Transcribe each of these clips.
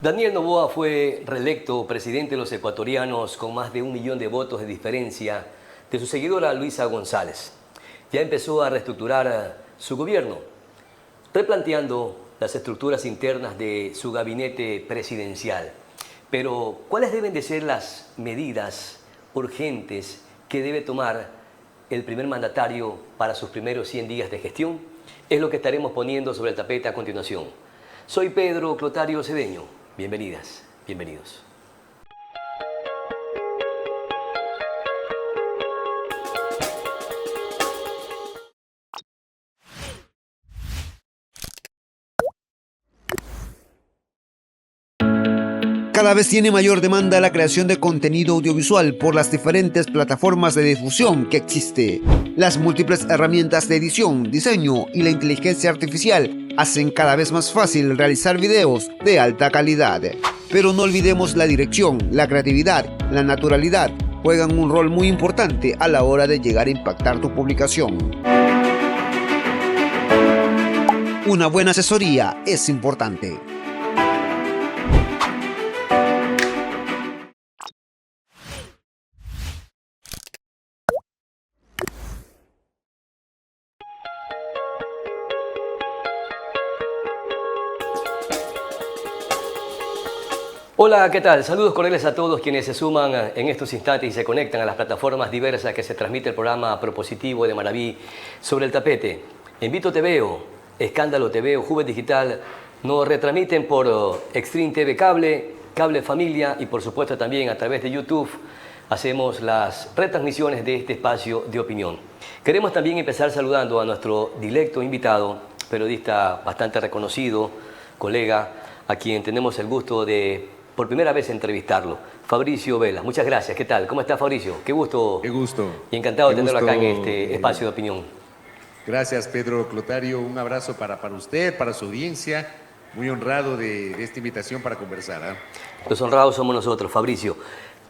Daniel Noboa fue reelecto presidente de los ecuatorianos con más de 1 millón de votos de diferencia de su seguidora Luisa González. Ya empezó a reestructurar su gobierno, replanteando las estructuras internas de su gabinete presidencial. Pero, ¿cuáles deben de ser las medidas urgentes que debe tomar el primer mandatario para sus primeros 100 días de gestión? Es lo que estaremos poniendo sobre el tapete a continuación. Soy Pedro Clotario Cedeño. Bienvenidas, bienvenidos. Cada vez tiene mayor demanda la creación de contenido audiovisual por las diferentes plataformas de difusión que existe. Las múltiples herramientas de edición, diseño y la inteligencia artificial hacen cada vez más fácil realizar videos de alta calidad. Pero no olvidemos la dirección, la creatividad, la naturalidad juegan un rol muy importante a la hora de llegar a impactar tu publicación. Una buena asesoría es importante. Hola, ¿qué tal? Saludos cordiales a todos quienes se suman en estos instantes y se conectan a las plataformas diversas que se transmite el programa propositivo de Maraví sobre el tapete. Invito Te Veo, Escándalo Te Veo, Juve Digital, nos retransmiten por Extreme TV Cable, Cable Familia y por supuesto también a través de YouTube hacemos las retransmisiones de este espacio de opinión. Queremos también empezar saludando a nuestro directo invitado, periodista bastante reconocido, colega, a quien tenemos el gusto de por primera vez entrevistarlo, Fabricio Velas. Muchas gracias. ¿Qué tal? ¿Cómo está, Fabricio? Qué gusto. Qué gusto. Y encantado de Qué tenerlo gusto, acá en este espacio de opinión. Gracias, Pedro Clotario. Un abrazo para usted, para su audiencia. Muy honrado de esta invitación para conversar. Los honrados somos nosotros, Fabricio.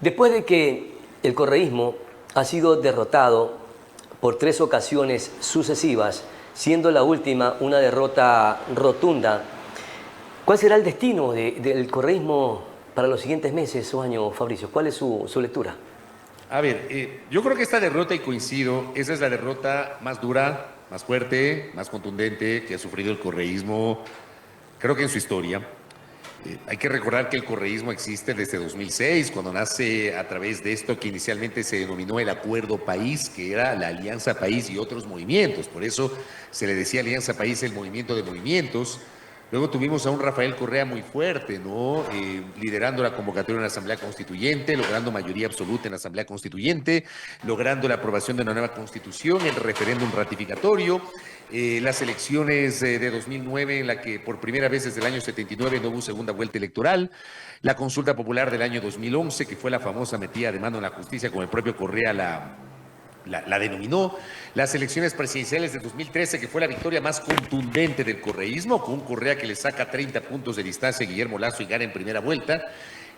Después de que el correísmo ha sido derrotado por 3 ocasiones sucesivas, siendo la última una derrota rotunda, ¿cuál será el destino del correísmo para los siguientes meses o años, Fabricio? ¿Cuál es su lectura? A ver, yo creo que esta derrota, y coincido, esa es la derrota más dura, más fuerte, más contundente que ha sufrido el correísmo, creo que en su historia. Hay que recordar que el correísmo existe desde 2006, cuando nace a través de esto que inicialmente se denominó el Acuerdo País, que era la Alianza País y otros movimientos. Por eso se le decía Alianza País el movimiento de movimientos. Luego tuvimos a un Rafael Correa muy fuerte, ¿no? Liderando la convocatoria en la Asamblea Constituyente, logrando mayoría absoluta en la Asamblea Constituyente, logrando la aprobación de una nueva Constitución, el referéndum ratificatorio, las elecciones de 2009 en la que por primera vez desde el año 79 no hubo segunda vuelta electoral, la consulta popular del año 2011, que fue la famosa metida de mano en la justicia, como el propio Correa la denominó, las elecciones presidenciales de 2013, que fue la victoria más contundente del correísmo, con un Correa que le saca 30 puntos de distancia a Guillermo Lasso y gana en primera vuelta,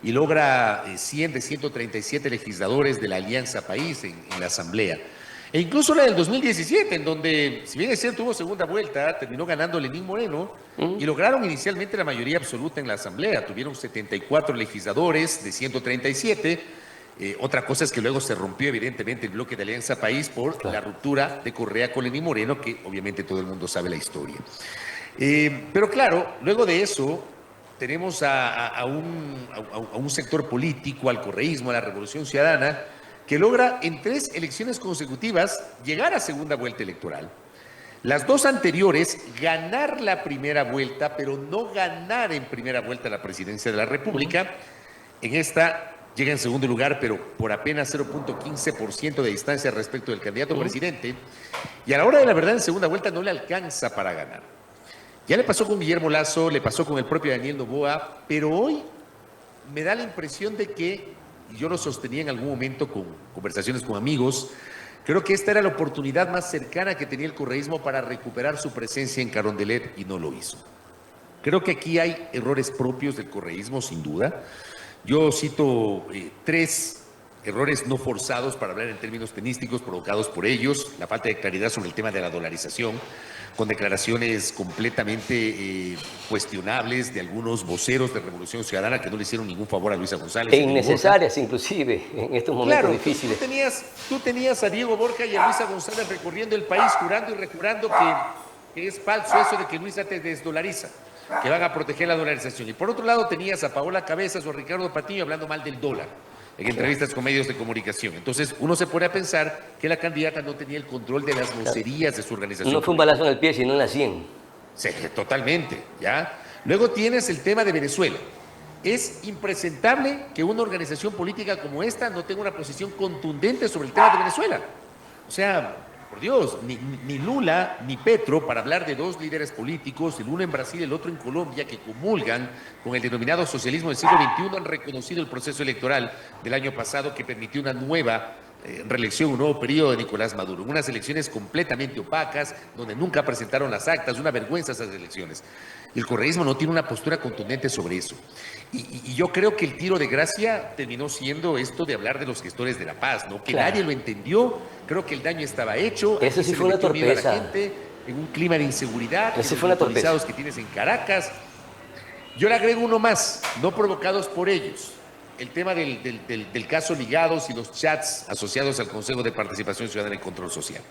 y logra 100 de 137 legisladores de la Alianza País en la Asamblea. E incluso la del 2017, en donde, si bien es cierto, hubo segunda vuelta, terminó ganando Lenín Moreno, y lograron inicialmente la mayoría absoluta en la Asamblea. Tuvieron 74 legisladores de 137, otra cosa es que luego se rompió evidentemente el bloque de Alianza País por la ruptura de Correa con Lenín Moreno, que obviamente todo el mundo sabe la historia. Pero claro, luego de eso tenemos a un sector político, al correísmo, a la Revolución Ciudadana, que logra en 3 elecciones consecutivas llegar a segunda vuelta electoral. Las 2 anteriores, ganar la primera vuelta, pero no ganar en primera vuelta la presidencia de la República. En esta llega en segundo lugar, pero por apenas 0.15% de distancia respecto del candidato presidente. Y a la hora de la verdad, en segunda vuelta no le alcanza para ganar. Ya le pasó con Guillermo Lasso, le pasó con el propio Daniel Noboa, pero hoy me da la impresión de que, y yo lo sostenía en algún momento con conversaciones con amigos, creo que esta era la oportunidad más cercana que tenía el correísmo para recuperar su presencia en Carondelet y no lo hizo. Creo que aquí hay errores propios del correísmo, sin duda. Yo cito 3 errores no forzados, para hablar en términos tenísticos, provocados por ellos, la falta de claridad sobre el tema de la dolarización, con declaraciones completamente cuestionables de algunos voceros de Revolución Ciudadana que no le hicieron ningún favor a Luisa González. E innecesarias inclusive en estos momentos claro, difíciles. Tú tenías a Diego Borja y a Luisa González recorriendo el país jurando y rejurando que es falso eso de que Luisa te desdolariza, que van a proteger la dolarización. Y por otro lado tenías a Paola Cabezas o a Ricardo Patiño hablando mal del dólar en entrevistas con medios de comunicación. Entonces uno se pone a pensar que la candidata no tenía el control de las vocerías de su organización. No fue un balazo en el pie, sino en la 100. Sí, totalmente, ¿ya? Luego tienes el tema de Venezuela. Es impresentable que una organización política como esta no tenga una posición contundente sobre el tema de Venezuela. O sea, por Dios, ni Lula ni Petro, para hablar de dos líderes políticos, el uno en Brasil y el otro en Colombia, que comulgan con el denominado socialismo del siglo XXI, han reconocido el proceso electoral del año pasado que permitió una nueva reelección, un nuevo periodo de Nicolás Maduro. Unas elecciones completamente opacas, donde nunca presentaron las actas, una vergüenza esas elecciones. El correísmo no tiene una postura contundente sobre eso. Y yo creo que el tiro de gracia terminó siendo esto de hablar de los gestores de la paz, ¿no? Que nadie lo entendió, creo que el daño estaba hecho. Eso sí fue una torpeza. A la gente, en un clima de inseguridad, Eso fue una torpeza que tienes en Caracas. Yo le agrego uno más, no provocados por ellos. El tema del caso Ligados y los chats asociados al Consejo de Participación Ciudadana y Control Social.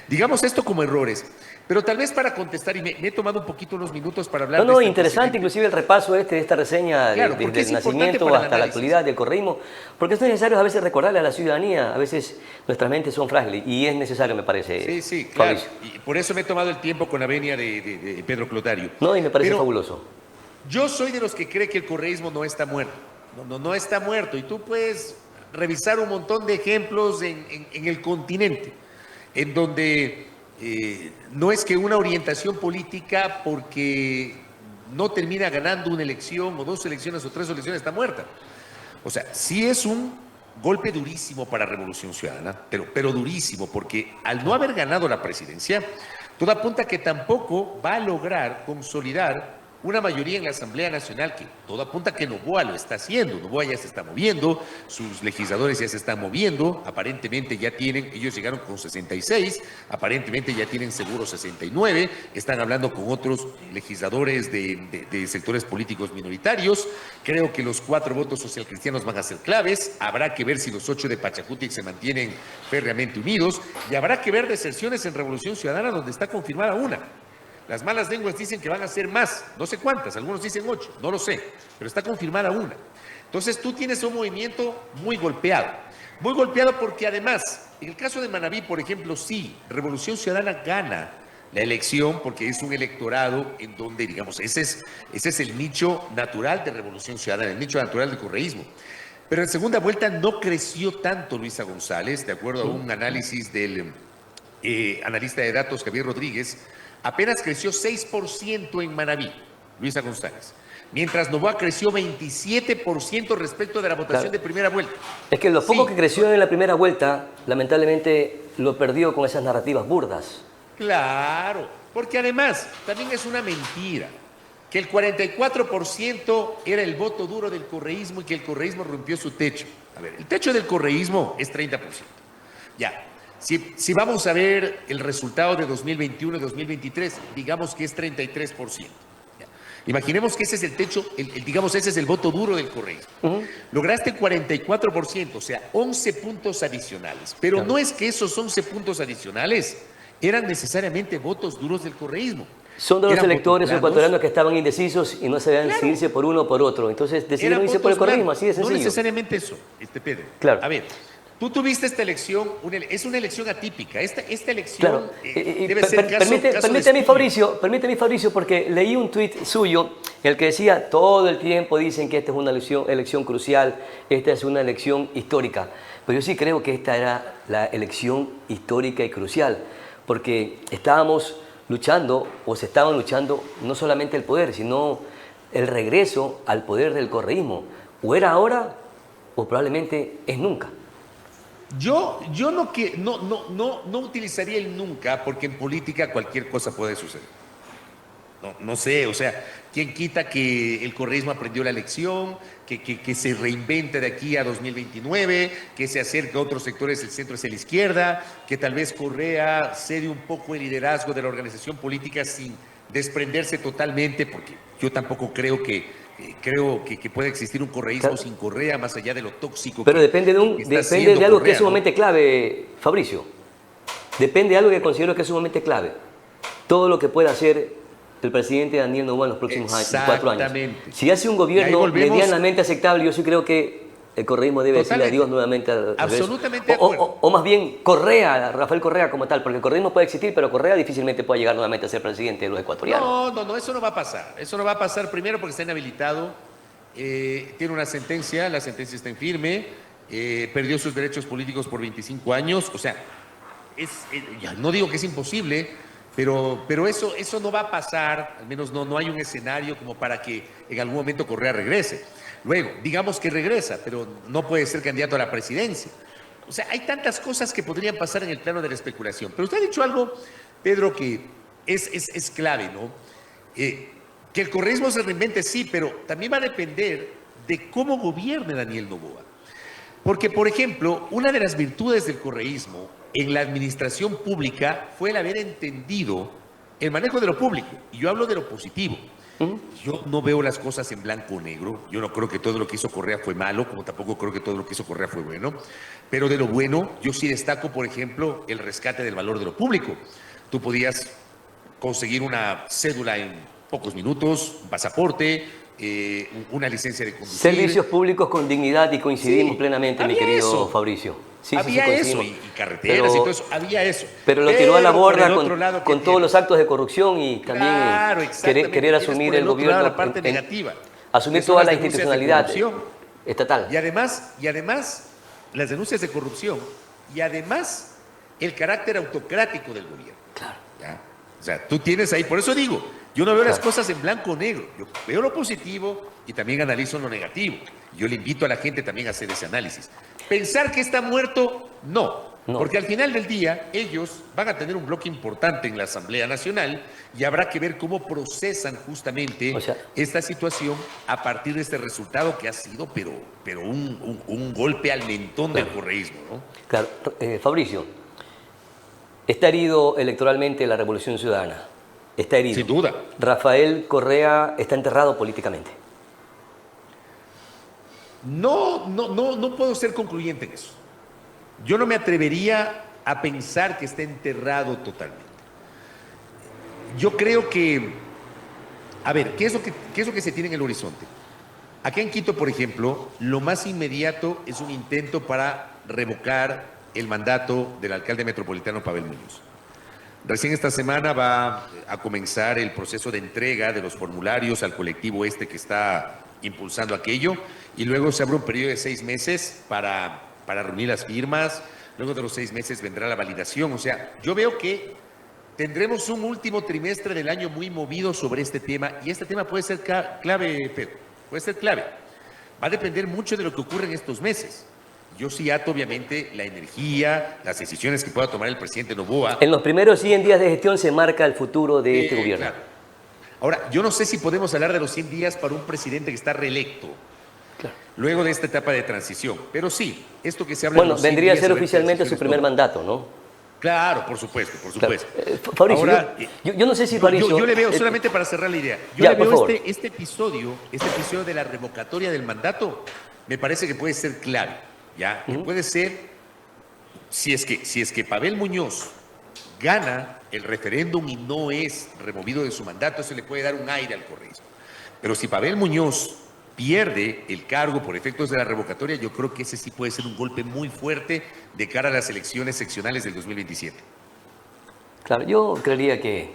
Digamos esto como errores, pero tal vez para contestar, y me he tomado un poquito unos minutos para hablar de interesante inclusive el repaso de esta reseña, claro, desde el nacimiento hasta la actualidad del correísmo, porque es necesario a veces recordarle a la ciudadanía, a veces nuestras mentes son frágiles, y es necesario, me parece. Sí, claro, y por eso me he tomado el tiempo con la venia de Pedro Clotario. No, y me parece fabuloso. Yo soy de los que cree que el correísmo no está muerto. No está muerto. Y tú puedes revisar un montón de ejemplos en el continente, en donde no es que una orientación política, porque no termina ganando una elección o dos elecciones o tres elecciones, está muerta. O sea, sí es un golpe durísimo para Revolución Ciudadana, pero durísimo, porque al no haber ganado la presidencia, todo apunta que tampoco va a lograr consolidar una mayoría en la Asamblea Nacional, que todo apunta que Noboa lo está haciendo. Noboa ya se está moviendo, sus legisladores ya se están moviendo, aparentemente ya tienen, ellos llegaron con 66, aparentemente ya tienen seguro 69, están hablando con otros legisladores de sectores políticos minoritarios. Creo que los 4 votos socialcristianos van a ser claves, habrá que ver si los 8 de Pachacutic se mantienen férreamente unidos, y habrá que ver deserciones en Revolución Ciudadana, donde está confirmada una. Las malas lenguas dicen que van a ser más, no sé cuántas, algunos dicen 8, no lo sé, pero está confirmada una. Entonces tú tienes un movimiento muy golpeado porque además, en el caso de Manabí, por ejemplo, sí, Revolución Ciudadana gana la elección porque es un electorado en donde, digamos, ese es el nicho natural de Revolución Ciudadana, el nicho natural del correísmo. Pero en segunda vuelta no creció tanto Luisa González, de acuerdo a un análisis del analista de datos Javier Rodríguez. Apenas creció 6% en Manabí, Luisa González, mientras Noboa creció 27% respecto de la votación de primera vuelta. Es que lo poco que creció en la primera vuelta, lamentablemente lo perdió con esas narrativas burdas. Claro, porque además también es una mentira que el 44% era el voto duro del correísmo y que el correísmo rompió su techo. A ver, el techo del correísmo es 30%. Ya. Si vamos a ver el resultado de 2021 y 2023, digamos que es 33%. ¿Ya? Imaginemos que ese es el techo, digamos, ese es el voto duro del correísmo. Lograste 44%, o sea, 11 puntos adicionales. Pero no es que esos 11 puntos adicionales eran necesariamente votos duros del correísmo. Son de los electores ecuatorianos que estaban indecisos y no sabían decidirse por uno o por otro. Entonces decidieron irse por el correísmo, así de sencillo. No necesariamente eso, Pedro. Claro. A ver. Tú tuviste esta elección, es una elección atípica. Esta elección debe ser Permíteme, Fabricio, porque leí un tuit suyo en el que decía, todo el tiempo dicen que esta es una elección crucial, esta es una elección histórica. Pero yo sí creo que esta era la elección histórica y crucial, porque estábamos luchando, o se estaban luchando, no solamente el poder, sino el regreso al poder del correísmo. O era ahora, o probablemente es nunca. Yo no utilizaría el nunca, porque en política cualquier cosa puede suceder. no sé, o sea, ¿quién quita que el correísmo aprendió la lección, que se reinvente de aquí a 2029, que se acerque a otros sectores del centro hacia la izquierda, que tal vez Correa cede un poco el liderazgo de la organización política sin desprenderse totalmente, porque yo tampoco creo que pueda existir un correísmo Claro. sin Correa, más allá de lo tóxico Pero que depende está depende haciendo de algo que Correa, es ¿no? sumamente clave, Fabricio. Depende de algo que considero que es sumamente clave. Todo lo que pueda hacer el presidente Daniel Noboa en los próximos 4 años. Exactamente. Si hace un Y ahí gobierno volvemos- medianamente aceptable, yo sí creo que el correísmo debe decirle Totalmente. adiós nuevamente al regreso. Absolutamente de O, acuerdo. o más bien Correa, Rafael Correa como tal, porque el correísmo puede existir, pero Correa difícilmente puede llegar nuevamente a ser presidente de los ecuatorianos. No, eso no va a pasar. Eso no va a pasar primero porque está inhabilitado, tiene una sentencia, la sentencia está en firme, perdió sus derechos políticos por 25 años, o sea, ya no digo que es imposible, pero eso no va a pasar, al menos no hay un escenario como para que en algún momento Correa regrese. Luego, digamos que regresa, pero no puede ser candidato a la presidencia. O sea, hay tantas cosas que podrían pasar en el plano de la especulación. Pero usted ha dicho algo, Pedro, que es clave, ¿no? Que el correísmo se reinvente, sí, pero también va a depender de cómo gobierne Daniel Noboa. Porque, por ejemplo, una de las virtudes del correísmo en la administración pública fue el haber entendido el manejo de lo público. Y yo hablo de lo positivo. Yo no veo las cosas en blanco o negro. Yo no creo que todo lo que hizo Correa fue malo, como tampoco creo que todo lo que hizo Correa fue bueno. Pero de lo bueno, yo sí destaco, por ejemplo, el rescate del valor de lo público. Tú podías conseguir una cédula en pocos minutos, un pasaporte, una licencia de conducir. Servicios públicos con dignidad y coincidimos Sí, plenamente, mi había querido eso. Fabricio. Sí, Había eso, coincidimos. y carreteras y Pero- todo eso, había eso. Pero lo tiró a la por el borda otro lado, ¿qué con todos tienes? los actos de corrupción y también Claro, querer, exactamente. querer Tienes asumir por el el otro lado gobierno. la parte negativa, asumir que son toda las la denuncias de institucionalidad corrupción. estatal. Y además, las denuncias de corrupción y además el carácter autocrático del gobierno. Claro. ¿Ya? O sea, tú tienes ahí, por eso digo, yo no veo las Claro. cosas en blanco o negro, yo veo lo positivo y también analizo lo negativo. Yo le invito a la gente también a hacer ese análisis. Pensar que está muerto, no. No. Porque al final del día ellos van a tener un bloque importante en la Asamblea Nacional y habrá que ver cómo procesan justamente O sea, esta situación a partir de este resultado que ha sido, pero un golpe al mentón del correísmo, ¿no? Claro. Fabricio, está herido electoralmente la Revolución Ciudadana. Está herido. Sin duda. Rafael Correa está enterrado políticamente. No puedo ser concluyente en eso. Yo no me atrevería a pensar que está enterrado totalmente. Yo creo que, a ver, ¿qué es lo que se tiene en el horizonte? Aquí en Quito, por ejemplo, lo más inmediato es un intento para revocar el mandato del alcalde metropolitano Pavel Muñoz. Recién esta semana va a comenzar el proceso de entrega de los formularios al colectivo este que está impulsando aquello y luego se abre un periodo de 6 meses para reunir las firmas. Luego de los 6 meses vendrá la validación. O sea, yo veo que tendremos un último trimestre del año muy movido sobre este tema y este tema puede ser clave, Pedro, puede ser clave. Va a depender mucho de lo que ocurre en estos meses. Yo sí ato, obviamente, la energía, las decisiones que pueda tomar el presidente Noboa. En los primeros 100 días de gestión se marca el futuro de este gobierno. Claro. Ahora, yo no sé si podemos hablar de los 100 días para un presidente que está reelecto, Claro. luego de esta etapa de transición. Pero sí, esto que se habla de Bueno, los 100 vendría a días ser sobre oficialmente su transiciones, primer no. mandato, ¿no? Claro, por supuesto, por Claro. supuesto. Fabricio, Ahora, yo no sé si yo Fabricio... le veo, solamente para cerrar la idea, yo Ya, le por veo favor. este episodio de la revocatoria del mandato, me parece que puede ser clave, ¿ya? Que puede ser, si es que Pavel Muñoz gana el referéndum y no es removido de su mandato, eso le puede dar un aire al correísmo. Pero si Pavel Muñoz pierde el cargo por efectos de la revocatoria, yo creo que ese sí puede ser un golpe muy fuerte de cara a las elecciones seccionales del 2027. Claro, yo creería que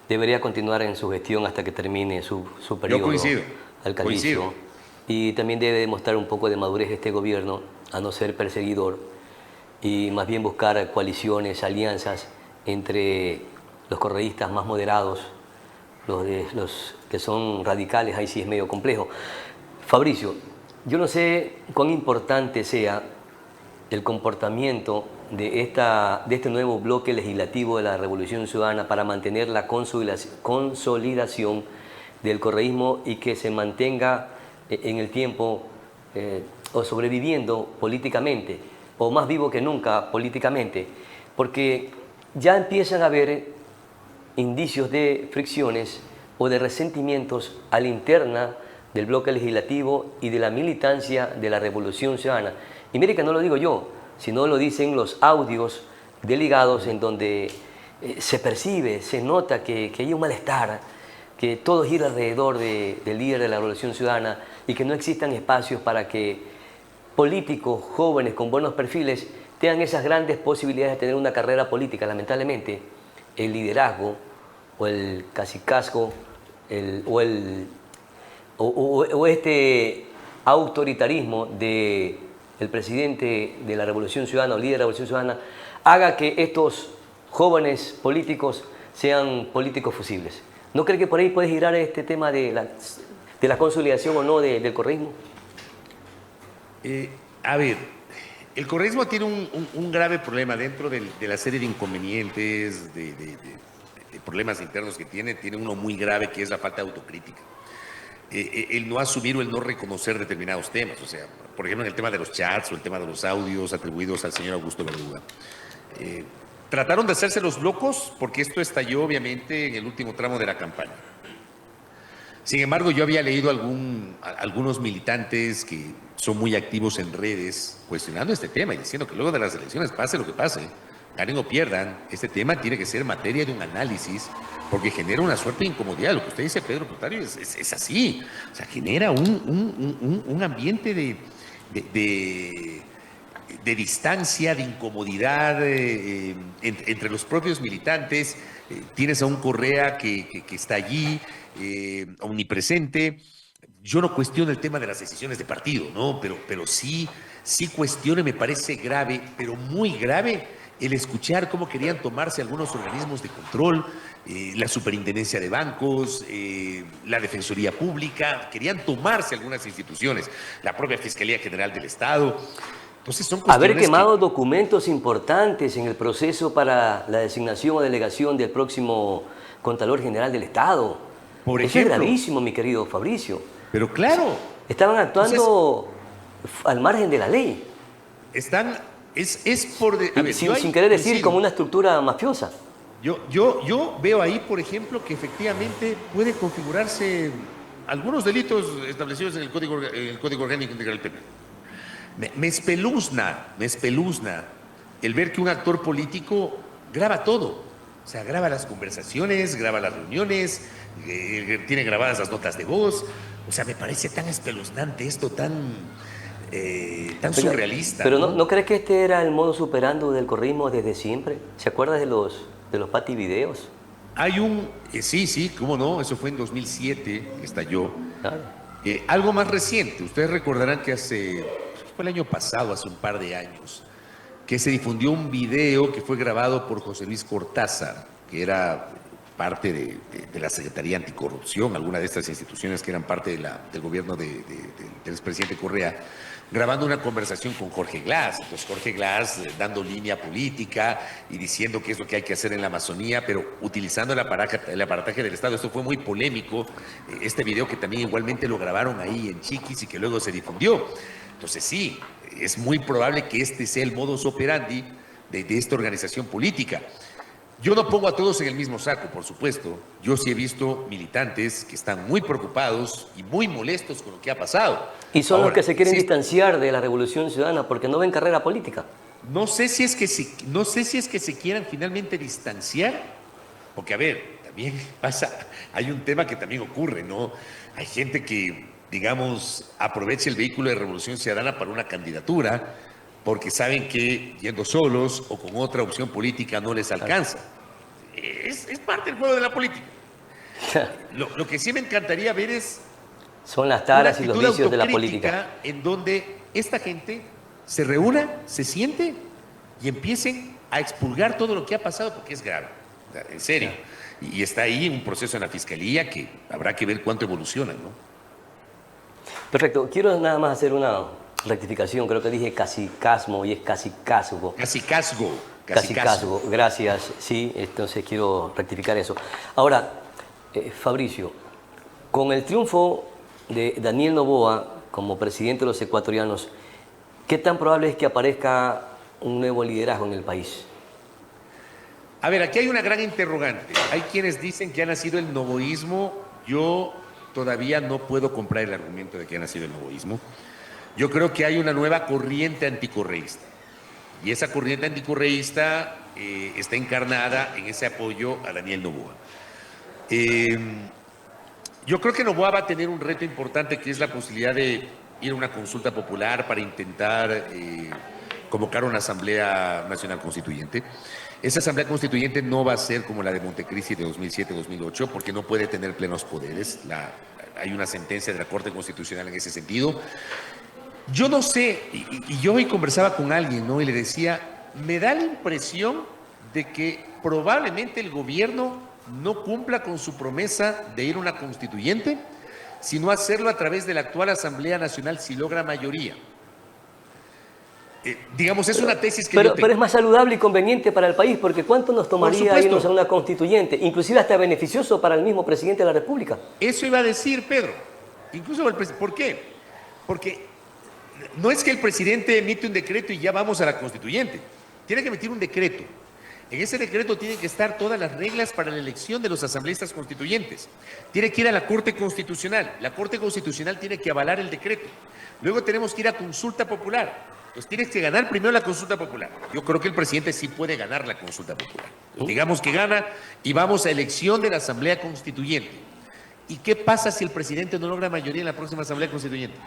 debería continuar en su gestión hasta que termine su periodo coincido, alcaldicio. coincido. Y también debe demostrar un poco de madurez este gobierno a no ser perseguidor y más bien buscar coaliciones, alianzas entre los correístas más moderados, los que son radicales, ahí sí es medio complejo. Fabricio, yo no sé cuán importante sea el comportamiento de este nuevo bloque legislativo de la Revolución Ciudadana para mantener la consolidación del correísmo y que se mantenga en el tiempo o sobreviviendo políticamente, o más vivo que nunca políticamente, porque ya empiezan a haber indicios de fricciones o de resentimientos a la interna del bloque legislativo y de la militancia de la Revolución Ciudadana. Y mire que no lo digo yo, sino lo dicen los audios delegados en donde se percibe, se nota que hay un malestar, que todo gira alrededor del líder de la Revolución Ciudadana y que no existan espacios para que políticos jóvenes con buenos perfiles tengan esas grandes posibilidades de tener una carrera política. Lamentablemente, el liderazgo o el cacicazgo o este autoritarismo del presidente de la Revolución Ciudadana o líder de la Revolución Ciudadana haga que estos jóvenes políticos sean políticos fusibles. ¿No cree que por ahí puede girar este tema de la consolidación o no del correísmo? A ver, el correísmo tiene un grave problema dentro de la serie de inconvenientes, de problemas internos que tiene uno muy grave, que es la falta de autocrítica. El no asumir o el no reconocer determinados temas. O sea, por ejemplo, en el tema de los chats o el tema de los audios atribuidos al señor Augusto Verduga. Trataron de hacerse los locos porque esto estalló obviamente en el último tramo de la campaña. Sin embargo, yo había leído algunos militantes que son muy activos en redes cuestionando este tema y diciendo que luego de las elecciones, pase lo que pase, ganen o pierdan, este tema tiene que ser materia de un análisis porque genera una suerte de incomodidad. Lo que usted dice, Pedro Putario, es así. O sea, genera un ambiente de distancia, de incomodidad entre los propios militantes. Tienes a un Correa que está allí, omnipresente. Yo no cuestiono el tema de las decisiones de partido, ¿no? Pero sí cuestiono, y me parece grave, pero muy grave, el escuchar cómo querían tomarse algunos organismos de control, la superintendencia de bancos, la Defensoría Pública, querían tomarse algunas instituciones, la propia Fiscalía General del Estado. Entonces son cuestiones haber quemado documentos importantes en el proceso para la designación o delegación del próximo Contralor General del Estado. Por Eso ejemplo, es gravísimo, mi querido Fabricio. Pero claro. Estaban actuando al margen de la ley. Están, es por... a ver, sin querer decir como una estructura mafiosa. Yo veo ahí, por ejemplo, que efectivamente puede configurarse algunos delitos establecidos en el Código Orgánico Integral Penal. Me espeluzna el ver que un actor político graba todo. O sea, graba las conversaciones, graba las reuniones, tiene grabadas las notas de voz. O sea, me parece tan espeluznante esto, tan surrealista. Pero ¿no crees que este era el modus operandi del correísmo desde siempre? ¿Se acuerda de los pati videos? Hay sí, cómo no, eso fue en 2007, estalló. Claro. Algo más reciente, ustedes recordarán que fue el año pasado, hace un par de años, que se difundió un video que fue grabado por José Luis Cortázar, que era parte de la Secretaría Anticorrupción, alguna de estas instituciones que eran parte del gobierno del expresidente Correa, grabando una conversación con Jorge Glass. Entonces Jorge Glass dando línea política y diciendo qué es lo que hay que hacer en la Amazonía, pero utilizando el aparataje del Estado. Esto fue muy polémico, este video que también igualmente lo grabaron ahí en Chiquis y que luego se difundió. Entonces sí, es muy probable que este sea el modus operandi de esta organización política. Yo no pongo a todos en el mismo saco, por supuesto. Yo sí he visto militantes que están muy preocupados y muy molestos con lo que ha pasado. Y son los que se quieren distanciar de la Revolución Ciudadana porque no ven carrera política. No sé si es que se quieran finalmente distanciar, porque a ver, también hay un tema que también ocurre, ¿no? Hay gente que, digamos, aprovecha el vehículo de Revolución Ciudadana para una candidatura, porque saben que yendo solos o con otra opción política no les alcanza. Es parte del juego de la política. Lo que sí me encantaría ver son las taras y los vicios de la política, en donde esta gente se reúna, se siente y empiecen a expurgar todo lo que ha pasado, porque es grave, en serio. Y está ahí un proceso en la Fiscalía que habrá que ver cuánto evoluciona, ¿no? Perfecto. Quiero nada más hacer una rectificación, creo que dije cacicasmo y es cacicazgo. Cacicazgo. Cacicazgo, gracias. Sí, entonces quiero rectificar eso. Ahora, Fabricio, con el triunfo de Daniel Noboa como presidente de los ecuatorianos, ¿qué tan probable es que aparezca un nuevo liderazgo en el país? A ver, aquí hay una gran interrogante. Hay quienes dicen que ha nacido el novoísmo. Yo todavía no puedo comprar el argumento de que ha nacido el novoísmo. Yo creo que hay una nueva corriente anticorreísta. Y esa corriente anticorreísta está encarnada en ese apoyo a Daniel Noboa. Yo creo que Noboa va a tener un reto importante, que es la posibilidad de ir a una consulta popular para intentar convocar una Asamblea Nacional Constituyente. Esa Asamblea Constituyente no va a ser como la de Montecristi de 2007-2008, porque no puede tener plenos poderes. Hay una sentencia de la Corte Constitucional en ese sentido. Yo no sé, y yo hoy conversaba con alguien, ¿no? Y le decía, me da la impresión de que probablemente el gobierno no cumpla con su promesa de ir a una constituyente, sino hacerlo a través de la actual Asamblea Nacional si logra mayoría. Digamos, es una tesis que yo tengo. Pero es más saludable y conveniente para el país, porque ¿cuánto nos tomaría irnos a una constituyente? Inclusive hasta beneficioso para el mismo presidente de la República. Eso iba a decir, Pedro. Incluso ¿por qué? Porque no es que el presidente emite un decreto y ya vamos a la constituyente. Tiene que emitir un decreto. En ese decreto tienen que estar todas las reglas para la elección de los asambleístas constituyentes. Tiene que ir a la Corte Constitucional. La Corte Constitucional tiene que avalar el decreto. Luego tenemos que ir a consulta popular. Entonces tienes que ganar primero la consulta popular. Yo creo que el presidente sí puede ganar la consulta popular. Digamos que gana y vamos a elección de la Asamblea Constituyente. ¿Y qué pasa si el presidente no logra mayoría en la próxima Asamblea Constituyente?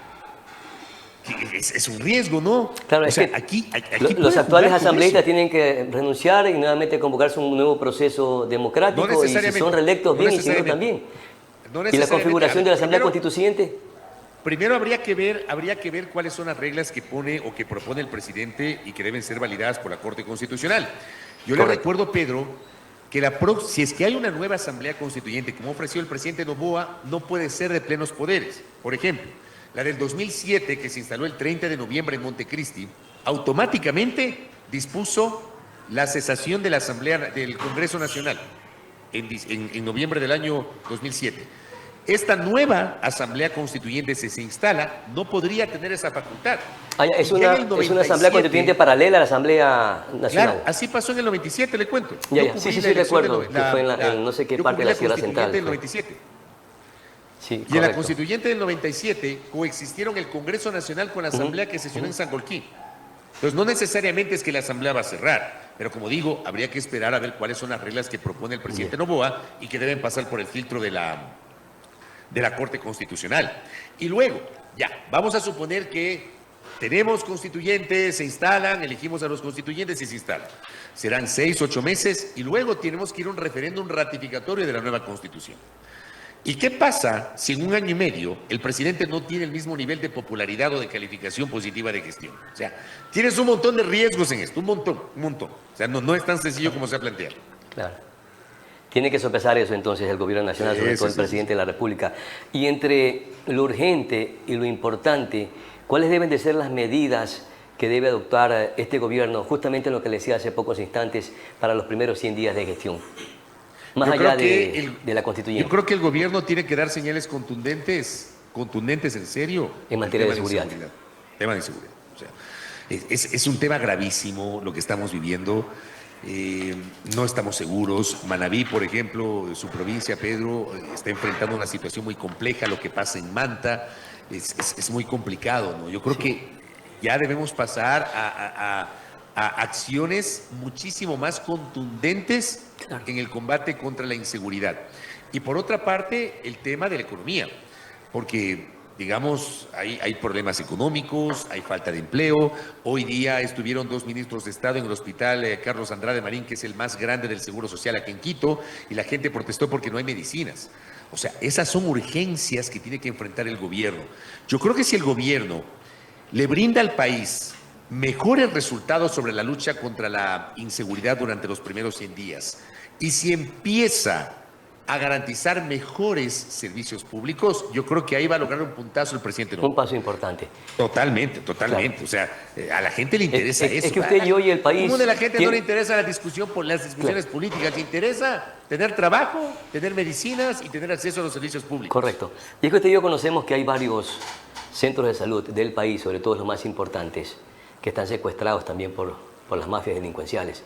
Es un riesgo, ¿no? Claro, es que aquí los actuales asambleístas tienen que renunciar y nuevamente convocarse un nuevo proceso democrático, no y si son reelectos bien y si no también. ¿Y la configuración de la Asamblea Constituyente? Primero habría que ver cuáles son las reglas que pone o que propone el presidente y que deben ser validadas por la Corte Constitucional. Yo le recuerdo, Pedro, que si es que hay una nueva Asamblea Constituyente, como ofreció el presidente Noboa, no puede ser de plenos poderes. Por ejemplo, la del 2007, que se instaló el 30 de noviembre en Montecristi, automáticamente dispuso la cesación de la Asamblea del Congreso Nacional en noviembre del año 2007. Esta nueva Asamblea Constituyente, si se instala, no podría tener esa facultad. Es una Asamblea Constituyente paralela a la Asamblea Nacional. Claro, así pasó en el 97, le cuento. Sí, recuerdo, que fue en no sé qué parte de la Sierra Central. Del 97. Sí, y correcto. en la Constituyente del 97 coexistieron el Congreso Nacional con la Asamblea que sesionó en Sangolquí. Entonces, no necesariamente es que la Asamblea va a cerrar, pero como digo, habría que esperar a ver cuáles son las reglas que propone el presidente Noboa y que deben pasar por el filtro de la Corte Constitucional. Y luego, vamos a suponer que tenemos constituyentes, se instalan, elegimos a los constituyentes y se instalan. Serán 6, 8 meses y luego tenemos que ir a un referéndum ratificatorio de la nueva Constitución. ¿Y qué pasa si en un año y medio el presidente no tiene el mismo nivel de popularidad o de calificación positiva de gestión? O sea, tienes un montón de riesgos en esto, un montón. O sea, no es tan sencillo como se ha planteado. Claro. Tiene que sopesar eso entonces el gobierno nacional, sobre todo el presidente de la República. Y entre lo urgente y lo importante, ¿cuáles deben de ser las medidas que debe adoptar este gobierno, justamente en lo que le decía hace pocos instantes, para los primeros 100 días de gestión? Más allá de la constituyente. Yo creo que el gobierno tiene que dar señales contundentes en serio. En materia de seguridad. Tema de seguridad. O sea, es un tema gravísimo lo que estamos viviendo. No estamos seguros. Manabí, por ejemplo, su provincia, Pedro, está enfrentando una situación muy compleja. Lo que pasa en Manta es muy complicado, ¿no? Yo creo que ya debemos pasar a acciones muchísimo más contundentes en el combate contra la inseguridad. Y por otra parte, el tema de la economía, porque, digamos, hay problemas económicos, hay falta de empleo. Hoy día estuvieron 2 ministros de Estado en el hospital Carlos Andrade Marín, que es el más grande del Seguro Social aquí en Quito, y la gente protestó porque no hay medicinas. O sea, esas son urgencias que tiene que enfrentar el gobierno. Yo creo que si el gobierno le brinda al país mejores resultados sobre la lucha contra la inseguridad durante los primeros 100 días, y si empieza a garantizar mejores servicios públicos, yo creo que ahí va a lograr un puntazo el presidente Noboa. Un paso importante. Totalmente. Claro. O sea, a la gente le interesa eso. Es que usted y hoy el país... ¿Cómo de la gente no le interesa la discusión por las discusiones políticas? Le interesa tener trabajo, tener medicinas y tener acceso a los servicios públicos. Correcto. Y es que usted y yo conocemos que hay varios centros de salud del país, sobre todo los más importantes, que están secuestrados también por las mafias delincuenciales.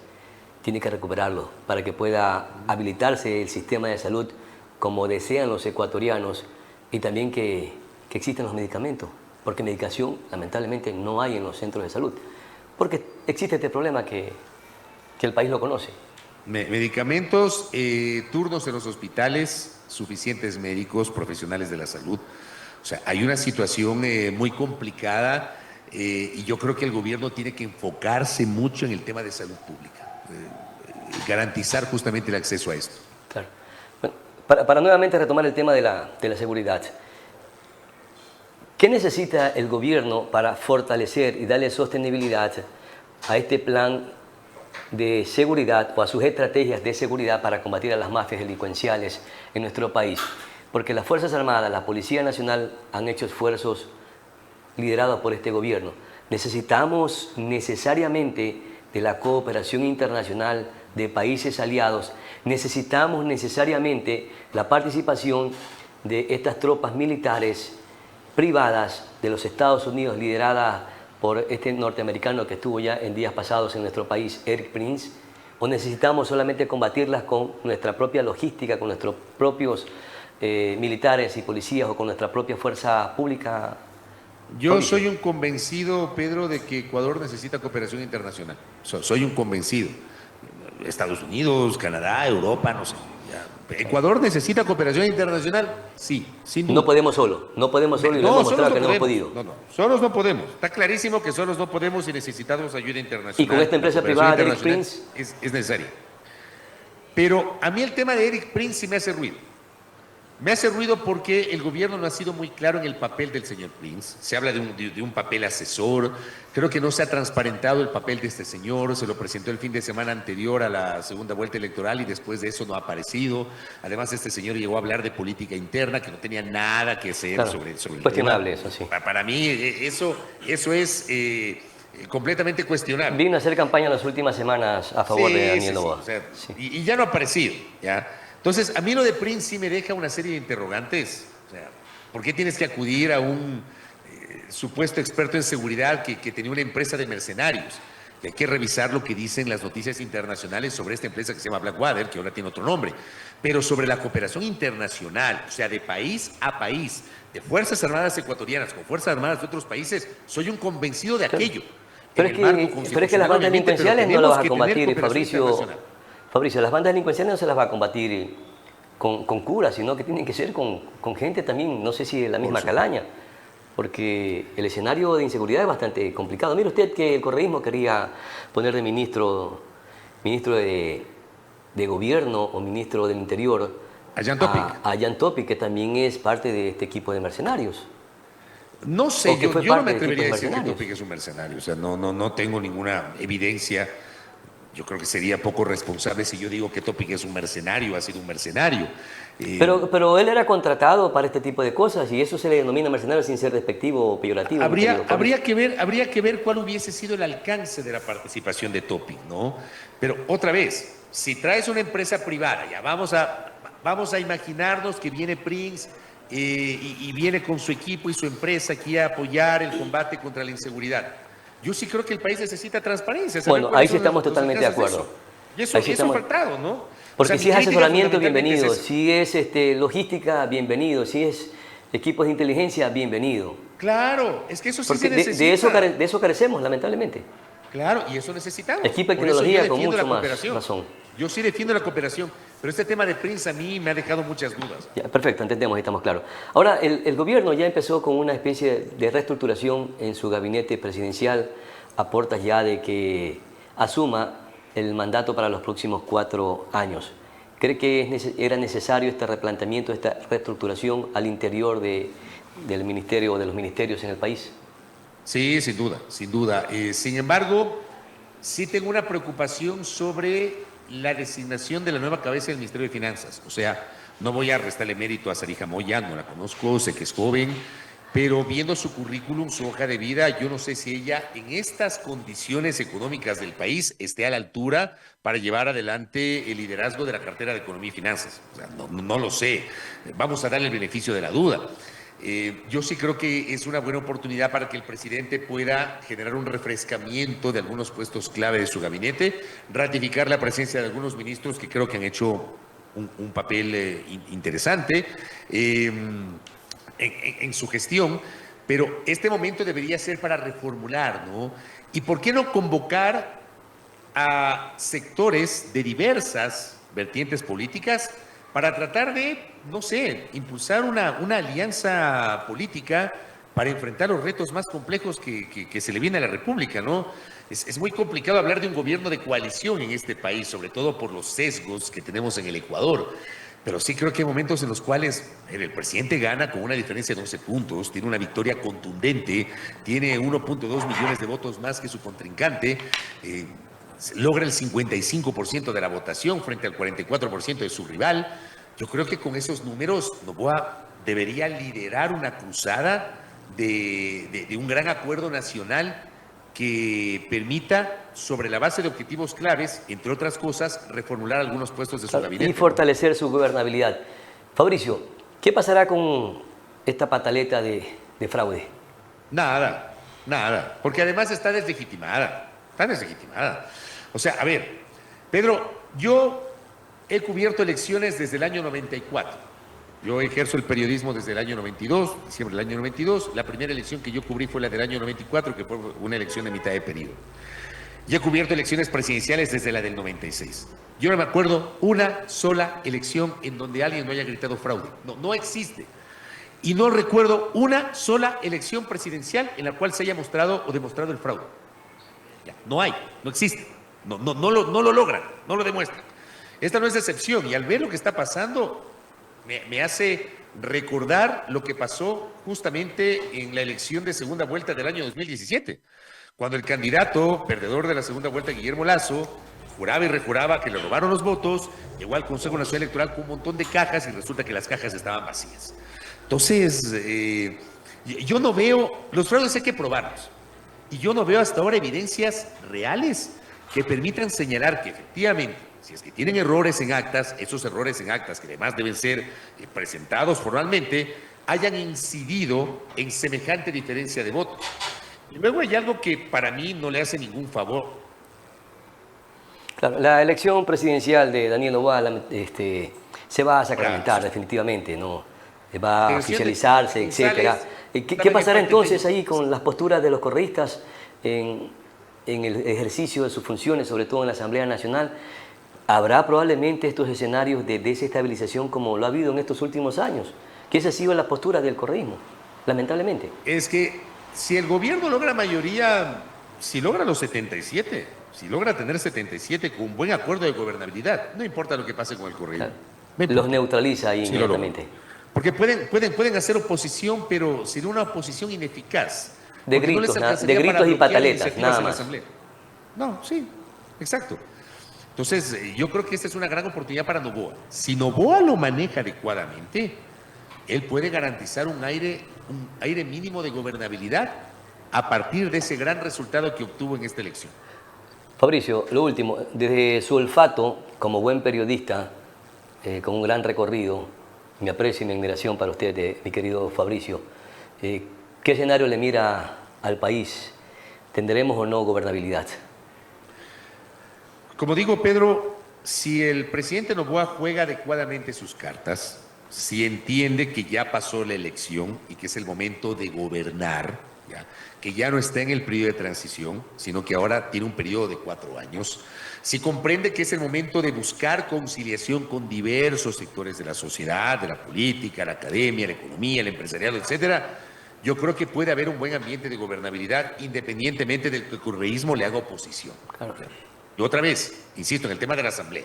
Tiene que recuperarlo para que pueda habilitarse el sistema de salud como desean los ecuatorianos y también que existan los medicamentos, porque medicación lamentablemente no hay en los centros de salud, porque existe este problema que el país lo conoce. Medicamentos, turnos en los hospitales, suficientes médicos, profesionales de la salud. O sea, hay una situación muy complicada y yo creo que el gobierno tiene que enfocarse mucho en el tema de salud pública. Garantizar justamente el acceso a esto. Claro. Bueno, para nuevamente retomar el tema de la seguridad, ¿qué necesita el gobierno para fortalecer y darle sostenibilidad a este plan de seguridad o a sus estrategias de seguridad para combatir a las mafias delincuenciales en nuestro país? Porque las Fuerzas Armadas, la Policía Nacional han hecho esfuerzos liderados por este gobierno. Necesitamos necesariamente de la cooperación internacional de países aliados, necesitamos necesariamente la participación de estas tropas militares privadas de los Estados Unidos, lideradas por este norteamericano que estuvo ya en días pasados en nuestro país, Erik Prince, o necesitamos solamente combatirlas con nuestra propia logística, con nuestros propios militares y policías o con nuestra propia fuerza pública. Yo soy un convencido, Pedro, de que Ecuador necesita cooperación internacional. Soy un convencido. Estados Unidos, Canadá, Europa, no sé. ¿Ecuador necesita cooperación internacional? Sí, sin duda. No podemos solo y lo hemos demostrado que no hemos podido. Solos no podemos. Está clarísimo que solos no podemos y necesitamos ayuda internacional. Y con esta empresa privada de Erik Prince es necesaria. Pero a mí el tema de Erik Prince sí me hace ruido. Me hace ruido porque el gobierno no ha sido muy claro en el papel del señor Prince. Se habla de un papel asesor. Creo que no se ha transparentado el papel de este señor. Se lo presentó el fin de semana anterior a la segunda vuelta electoral y después de eso no ha aparecido. Además, este señor llegó a hablar de política interna que no tenía nada que hacer sobre el cuestionable tema. Eso, sí. Para mí eso es completamente cuestionable. Vino a hacer campaña en las últimas semanas a favor de Daniel Noboa. O sea, y ya no ha aparecido, ¿ya? Entonces, a mí lo de Prince sí me deja una serie de interrogantes. O sea, ¿por qué tienes que acudir a un supuesto experto en seguridad que tenía una empresa de mercenarios? Y hay que revisar lo que dicen las noticias internacionales sobre esta empresa que se llama Blackwater, que ahora tiene otro nombre. Pero sobre la cooperación internacional, o sea, de país a país, de Fuerzas Armadas ecuatorianas con Fuerzas Armadas de otros países, soy un convencido de aquello. Pero es que las bandas delincuenciales no las vas a combatir, Fabricio, las bandas delincuenciales no se las va a combatir con curas, sino que tienen que ser con gente también, no sé si de la misma calaña, porque el escenario de inseguridad es bastante complicado. Mire usted que el correísmo quería poner de ministro de gobierno o ministro del interior a Jan Topic, que también es parte de este equipo de mercenarios. No sé, yo no me atrevería a decir que Topic es un mercenario, o sea, no tengo ninguna evidencia. Yo creo que sería poco responsable si yo digo que Topic es un mercenario, ha sido un mercenario. Pero él era contratado para este tipo de cosas y eso se le denomina mercenario sin ser despectivo o peyorativo. Habría que ver cuál hubiese sido el alcance de la participación de Topic, ¿no? Pero otra vez, si traes una empresa privada, ya vamos a imaginarnos que viene Prince y viene con su equipo y su empresa aquí a apoyar el combate contra la inseguridad. Yo sí creo que el país necesita transparencia. Bueno, ahí sí estamos totalmente de acuerdo. Y eso ha faltado, ¿no? Porque si es asesoramiento, bienvenido. Si es logística, bienvenido. Si es equipos de inteligencia, bienvenido. Claro, es que eso sí se necesita. De eso carecemos, lamentablemente. Claro, y eso necesitamos. Equipo de tecnología con mucho más razón. Yo sí defiendo la cooperación, pero este tema de Prince a mí me ha dejado muchas dudas. Ya, perfecto, entendemos, estamos claros. Ahora, el gobierno ya empezó con una especie de reestructuración en su gabinete presidencial a puertas ya de que asuma el mandato para los próximos 4 años. ¿Cree que era necesario este replanteamiento, esta reestructuración al interior del ministerio o de los ministerios en el país? Sí, sin duda, sin duda. Sin embargo, sí tengo una preocupación sobre la designación de la nueva cabeza del Ministerio de Finanzas. O sea, No voy a restarle mérito a Sarija Moya, no la conozco, sé que es joven, pero viendo su currículum, su hoja de vida, yo no sé si ella en estas condiciones económicas del país esté a la altura para llevar adelante el liderazgo de la cartera de Economía y Finanzas. O sea, no lo sé. Vamos a darle el beneficio de la duda. Yo sí creo que es una buena oportunidad para que el presidente pueda generar un refrescamiento de algunos puestos clave de su gabinete, ratificar la presencia de algunos ministros que creo que han hecho un papel interesante en su gestión, pero este momento debería ser para reformular, ¿no? ¿Y por qué no convocar a sectores de diversas vertientes políticas para tratar de, no sé, impulsar una alianza política para enfrentar los retos más complejos que se le viene a la República, ¿no? Es muy complicado hablar de un gobierno de coalición en este país, sobre todo por los sesgos que tenemos en el Ecuador. Pero sí creo que hay momentos en los cuales el presidente gana con una diferencia de 11 puntos, tiene una victoria contundente, tiene 1.2 millones de votos más que su contrincante, logra el 55% de la votación frente al 44% de su rival. Yo creo que con esos números Noboa debería liderar una cruzada de un gran acuerdo nacional que permita, sobre la base de objetivos claves, entre otras cosas, reformular algunos puestos de su gabinete. Y fortalecer su gobernabilidad. Fabricio, ¿qué pasará con esta pataleta de fraude? Nada, porque además está deslegitimada. O sea, a ver, Pedro, yo he cubierto elecciones desde el año 94. Yo ejerzo el periodismo desde el año 92, diciembre del año 92. La primera elección que yo cubrí fue la del año 94, que fue una elección de mitad de periodo. Y he cubierto elecciones presidenciales desde la del 96. Yo no me acuerdo una sola elección en donde alguien no haya gritado fraude. No existe. Y no recuerdo una sola elección presidencial en la cual se haya mostrado o demostrado el fraude. Ya, no hay, no existe. No lo logran, no lo demuestran. Esta no es excepción. Y al ver lo que está pasando, me hace recordar lo que pasó justamente en la elección de segunda vuelta del año 2017, cuando el candidato perdedor de la segunda vuelta, Guillermo Lasso, juraba y rejuraba que le robaron los votos, llegó al Consejo Nacional Electoral con un montón de cajas y resulta que las cajas estaban vacías. Entonces, yo no veo, los fraudes hay que probarlos, y yo no veo hasta ahora evidencias reales que permitan señalar que efectivamente, si es que tienen errores en actas, esos errores en actas, que además deben ser presentados formalmente, hayan incidido en semejante diferencia de votos. Y luego hay algo que para mí no le hace ningún favor. Claro, la elección presidencial de Daniel Noboa se va a sacramentar definitivamente, ¿no? Va a oficializarse, etcétera. ¿Qué pasará entonces ahí con las posturas de los correístas en el ejercicio de sus funciones, sobre todo en la Asamblea Nacional? ¿Habrá probablemente estos escenarios de desestabilización como lo ha habido en estos últimos años? Que esa ha sido la postura del correísmo, lamentablemente. Es que si el gobierno logra mayoría, si logra los 77, si logra tener 77 con buen acuerdo de gobernabilidad, no importa lo que pase con el correísmo. Claro. Los neutraliza ahí inmediatamente. Porque pueden hacer oposición, pero sin una oposición ineficaz. De gritos, de gritos y pataletas, nada más. No, sí, exacto. Entonces, yo creo que esta es una gran oportunidad para Noboa. Si Noboa lo maneja adecuadamente, él puede garantizar un aire mínimo de gobernabilidad a partir de ese gran resultado que obtuvo en esta elección. Fabricio, lo último, desde su olfato, como buen periodista, con un gran recorrido, mi aprecio y mi admiración para usted, mi querido Fabricio, ¿qué escenario le mira al país? ¿Tendremos o no gobernabilidad? Como digo, Pedro, si el presidente Noboa juega adecuadamente sus cartas, si entiende que ya pasó la elección y que es el momento de gobernar, que ya no está en el periodo de transición, sino que ahora tiene un periodo de 4 años, si comprende que es el momento de buscar conciliación con diversos sectores de la sociedad, de la política, la academia, la economía, el empresariado, etcétera, yo creo que puede haber un buen ambiente de gobernabilidad independientemente del que el correísmo le haga oposición. Claro. Y otra vez, insisto, en el tema de la Asamblea.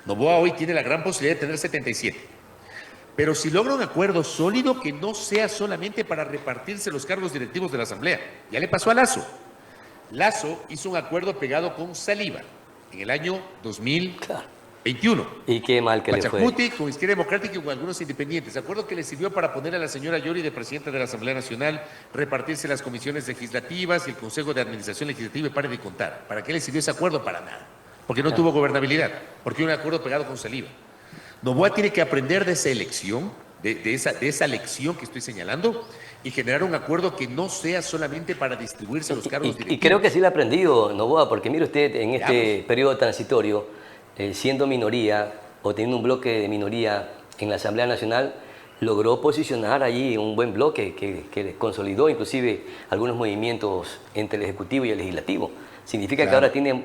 Noboa hoy tiene la gran posibilidad de tener 77. Pero si logra un acuerdo sólido que no sea solamente para repartirse los cargos directivos de la Asamblea. Ya le pasó a Lasso. Lasso hizo un acuerdo pegado con Saliba en el año 2000. Claro. 21. Y qué mal que le fue. Pachacuti con Izquierda Democrática y con algunos independientes. Acuerdo que le sirvió para poner a la señora Yori de presidenta de la Asamblea Nacional, repartirse las comisiones legislativas y el Consejo de Administración Legislativa y pare de contar. ¿Para qué le sirvió ese acuerdo? Para nada. Porque no tuvo gobernabilidad, porque era un acuerdo pegado con saliva. Noboa tiene que aprender de esa elección, de esa lección que estoy señalando, y generar un acuerdo que no sea solamente para distribuirse los cargos directivos. Y creo que sí lo ha aprendido Noboa, porque mire usted, en este periodo transitorio, siendo minoría o teniendo un bloque de minoría en la Asamblea Nacional, logró posicionar allí un buen bloque que consolidó inclusive algunos movimientos entre el Ejecutivo y el Legislativo. Significa que ahora tiene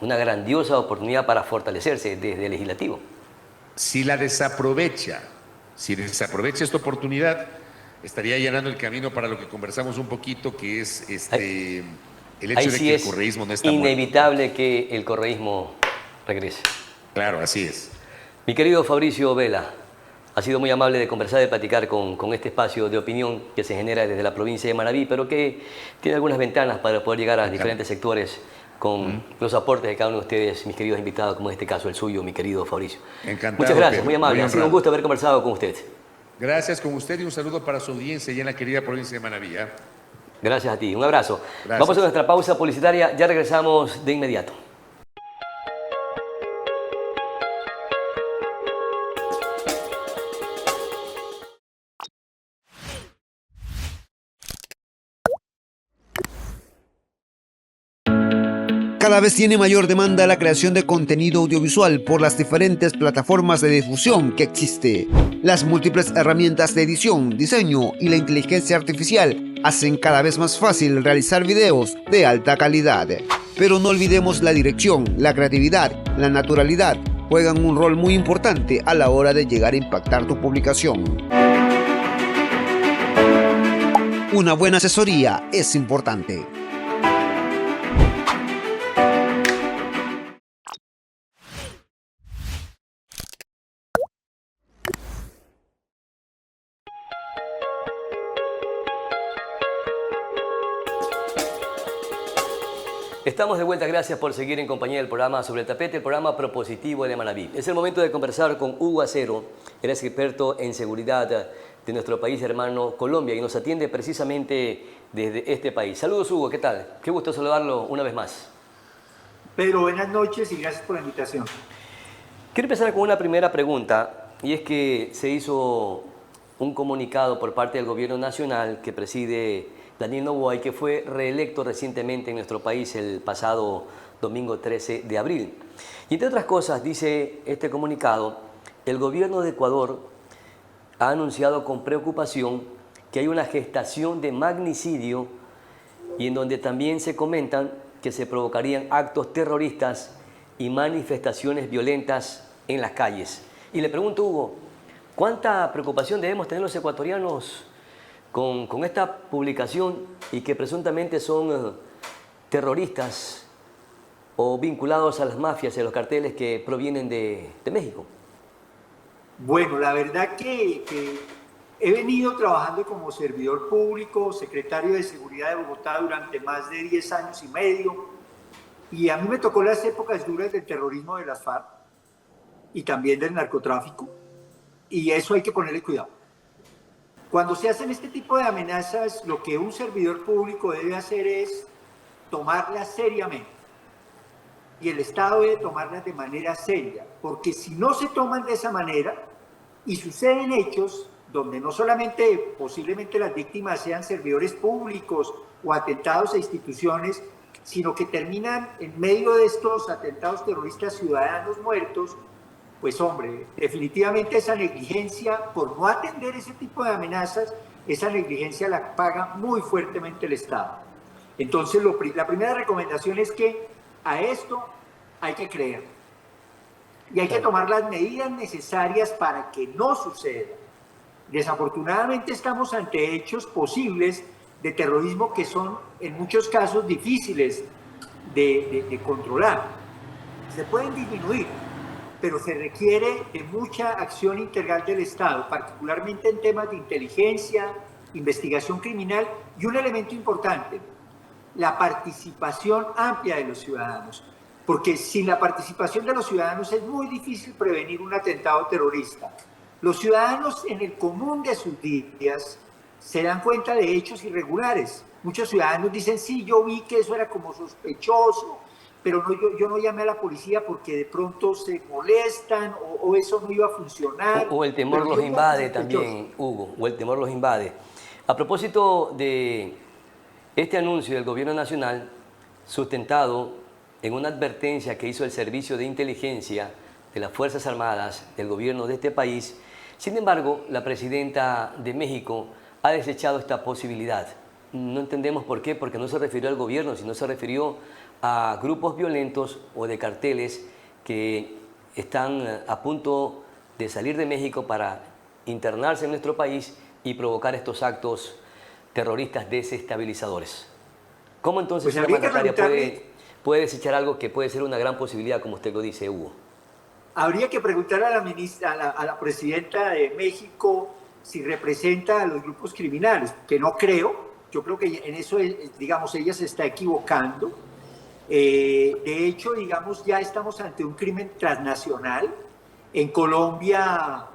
una grandiosa oportunidad para fortalecerse desde el Legislativo. Si desaprovecha esta oportunidad, estaría allanando el camino para lo que conversamos un poquito, que es el hecho de que el correísmo no está muerto. Inevitable que el correísmo regrese. Claro, así es. Mi querido Fabricio Vela, ha sido muy amable de conversar y platicar con este espacio de opinión que se genera desde la provincia de Manabí, pero que tiene algunas ventanas para poder llegar a diferentes sectores con los aportes de cada uno de ustedes, mis queridos invitados, como en este caso el suyo, mi querido Fabricio. Encantado. Muchas gracias, Pedro, muy amable. Ha sido un gusto haber conversado con usted. Gracias con usted y un saludo para su audiencia y en la querida provincia de Manabí. Gracias a ti, un abrazo. Gracias. Vamos a nuestra pausa publicitaria, ya regresamos de inmediato. Cada vez tiene mayor demanda la creación de contenido audiovisual por las diferentes plataformas de difusión que existe. Las múltiples herramientas de edición, diseño y la inteligencia artificial hacen cada vez más fácil realizar videos de alta calidad. Pero no olvidemos la dirección, la creatividad, la naturalidad juegan un rol muy importante a la hora de llegar a impactar tu publicación. Una buena asesoría es importante. Estamos de vuelta, gracias por seguir en compañía del programa Sobre el Tapete, el programa propositivo de Manabí. Es el momento de conversar con Hugo Acero, él es experto en seguridad de nuestro país hermano Colombia y nos atiende precisamente desde este país. Saludos Hugo, ¿qué tal? Qué gusto saludarlo una vez más. Pedro, buenas noches y gracias por la invitación. Quiero empezar con una primera pregunta y es que se hizo un comunicado por parte del gobierno nacional que preside Daniel Noboa, que fue reelecto recientemente en nuestro país el pasado domingo 13 de abril. Y entre otras cosas, dice este comunicado, el gobierno de Ecuador ha anunciado con preocupación que hay una gestación de magnicidio y en donde también se comentan que se provocarían actos terroristas y manifestaciones violentas en las calles. Y le pregunto, Hugo, ¿cuánta preocupación debemos tener los ecuatorianos con esta publicación y que presuntamente son terroristas o vinculados a las mafias y a los carteles que provienen de México? Bueno, la verdad que he venido trabajando como servidor público, secretario de Seguridad de Bogotá durante más de 10 años y medio, y a mí me tocó las épocas duras del terrorismo de las FARC y también del narcotráfico, y eso hay que ponerle cuidado. Cuando se hacen este tipo de amenazas, lo que un servidor público debe hacer es tomarlas seriamente. Y el Estado debe tomarlas de manera seria, porque si no se toman de esa manera y suceden hechos donde no solamente posiblemente las víctimas sean servidores públicos o atentados a instituciones, sino que terminan en medio de estos atentados terroristas ciudadanos muertos, pues hombre, definitivamente esa negligencia por no atender ese tipo de amenazas, esa negligencia la paga muy fuertemente el Estado. Entonces la primera recomendación es que a esto hay que creer y hay que tomar las medidas necesarias para que no suceda. Desafortunadamente estamos ante hechos posibles de terrorismo que son en muchos casos difíciles de controlar. Se pueden disminuir, pero se requiere de mucha acción integral del Estado, particularmente en temas de inteligencia, investigación criminal y un elemento importante, la participación amplia de los ciudadanos. porque sin la participación de los ciudadanos es muy difícil prevenir un atentado terrorista. Los ciudadanos en el común de sus días se dan cuenta de hechos irregulares. Muchos ciudadanos dicen, sí, yo vi que eso era como sospechoso, pero no, yo no llamé a la policía porque de pronto se molestan o eso no iba a funcionar. O el temor los invade también, Hugo, o el temor los invade. A propósito de este anuncio del Gobierno Nacional, sustentado en una advertencia que hizo el Servicio de Inteligencia de las Fuerzas Armadas del gobierno de este país, sin embargo, la presidenta de México ha desechado esta posibilidad. No entendemos por qué, porque no se refirió al gobierno, sino se refirió a grupos violentos o de carteles que están a punto de salir de México para internarse en nuestro país y provocar estos actos terroristas desestabilizadores. ¿Cómo entonces Pues una mandataria puede desechar algo que puede ser una gran posibilidad, como usted lo dice, Hugo? Habría que preguntar a la ministra, a la presidenta de México si representa a los grupos criminales, que no creo. Yo creo que en eso, digamos, ella se está equivocando. De hecho, digamos, ya estamos ante un crimen transnacional. En Colombia,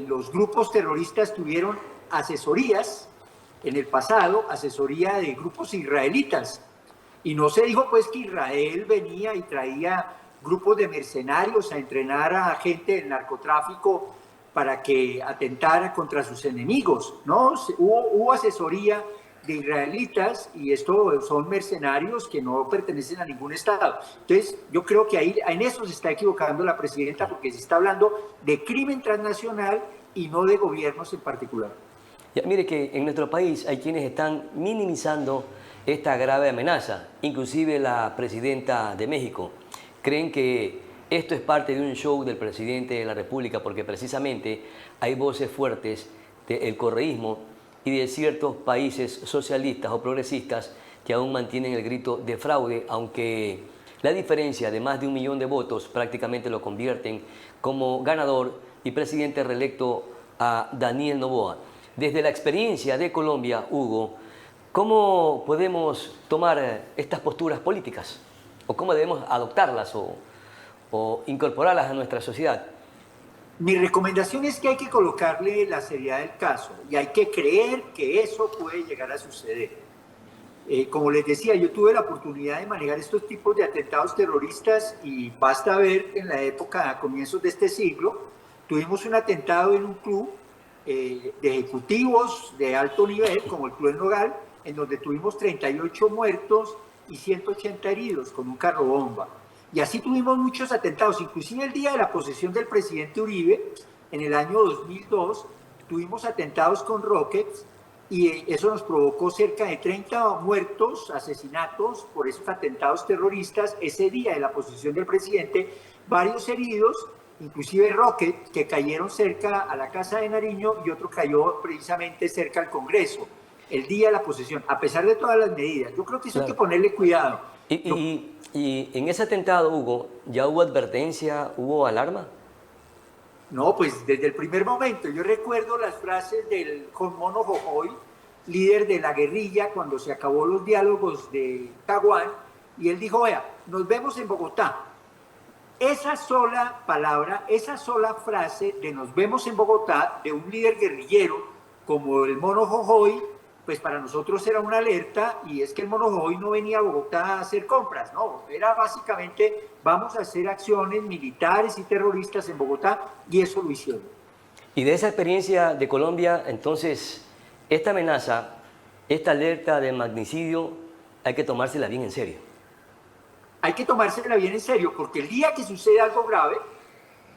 los grupos terroristas tuvieron asesorías en el pasado, asesoría de grupos israelitas. Y no se dijo pues que Israel venía y traía grupos de mercenarios a entrenar a gente del narcotráfico para que atentara contra sus enemigos, ¿no? Hubo asesoría de israelitas y esto son mercenarios que no pertenecen a ningún estado. Entonces, yo creo que ahí en eso se está equivocando la presidenta porque se está hablando de crimen transnacional y no de gobiernos en particular. Ya, mire que en nuestro país hay quienes están minimizando esta grave amenaza, inclusive la presidenta de México. Creen que esto es parte de un show del presidente de la República porque precisamente hay voces fuertes del correísmo y de ciertos países socialistas o progresistas que aún mantienen el grito de fraude, aunque la diferencia de más de 1 millón de votos prácticamente lo convierten como ganador y presidente reelecto a Daniel Noboa. Desde la experiencia de Colombia, Hugo, ¿cómo podemos tomar estas posturas políticas? ¿O cómo debemos adoptarlas o incorporarlas a nuestra sociedad? Mi recomendación es que hay que colocarle la seriedad del caso y hay que creer que eso puede llegar a suceder. Como les decía, yo tuve la oportunidad de manejar estos tipos de atentados terroristas y basta ver en la época, a comienzos de este siglo, tuvimos un atentado en un club de ejecutivos de alto nivel, como el Club El Nogal, en donde tuvimos 38 muertos y 180 heridos con un carro bomba. Y así tuvimos muchos atentados, inclusive el día de la posesión del presidente Uribe, en el año 2002, tuvimos atentados con rockets y eso nos provocó cerca de 30 muertos, asesinatos por esos atentados terroristas. Ese día de la posesión del presidente, varios heridos, inclusive rockets que cayeron cerca a la Casa de Nariño y otro cayó precisamente cerca al Congreso, el día de la posesión, a pesar de todas las medidas. Yo creo que eso hay que ponerle cuidado. Y en ese atentado, Hugo, ¿ya hubo advertencia, hubo alarma? No, pues desde el primer momento. Yo recuerdo las frases del Mono Jojoy, líder de la guerrilla, cuando se acabó los diálogos de Caguán, y él dijo, vea, nos vemos en Bogotá. Esa sola palabra, esa sola frase de nos vemos en Bogotá, de un líder guerrillero como el Mono Jojoy, pues para nosotros era una alerta, y es que el Mono Jojoy no venía a Bogotá a hacer compras, no, era básicamente vamos a hacer acciones militares y terroristas en Bogotá, y eso lo hicieron. Y de esa experiencia de Colombia, entonces, esta amenaza, esta alerta de magnicidio, hay que tomársela bien en serio. Hay que tomársela bien en serio, porque el día que sucede algo grave,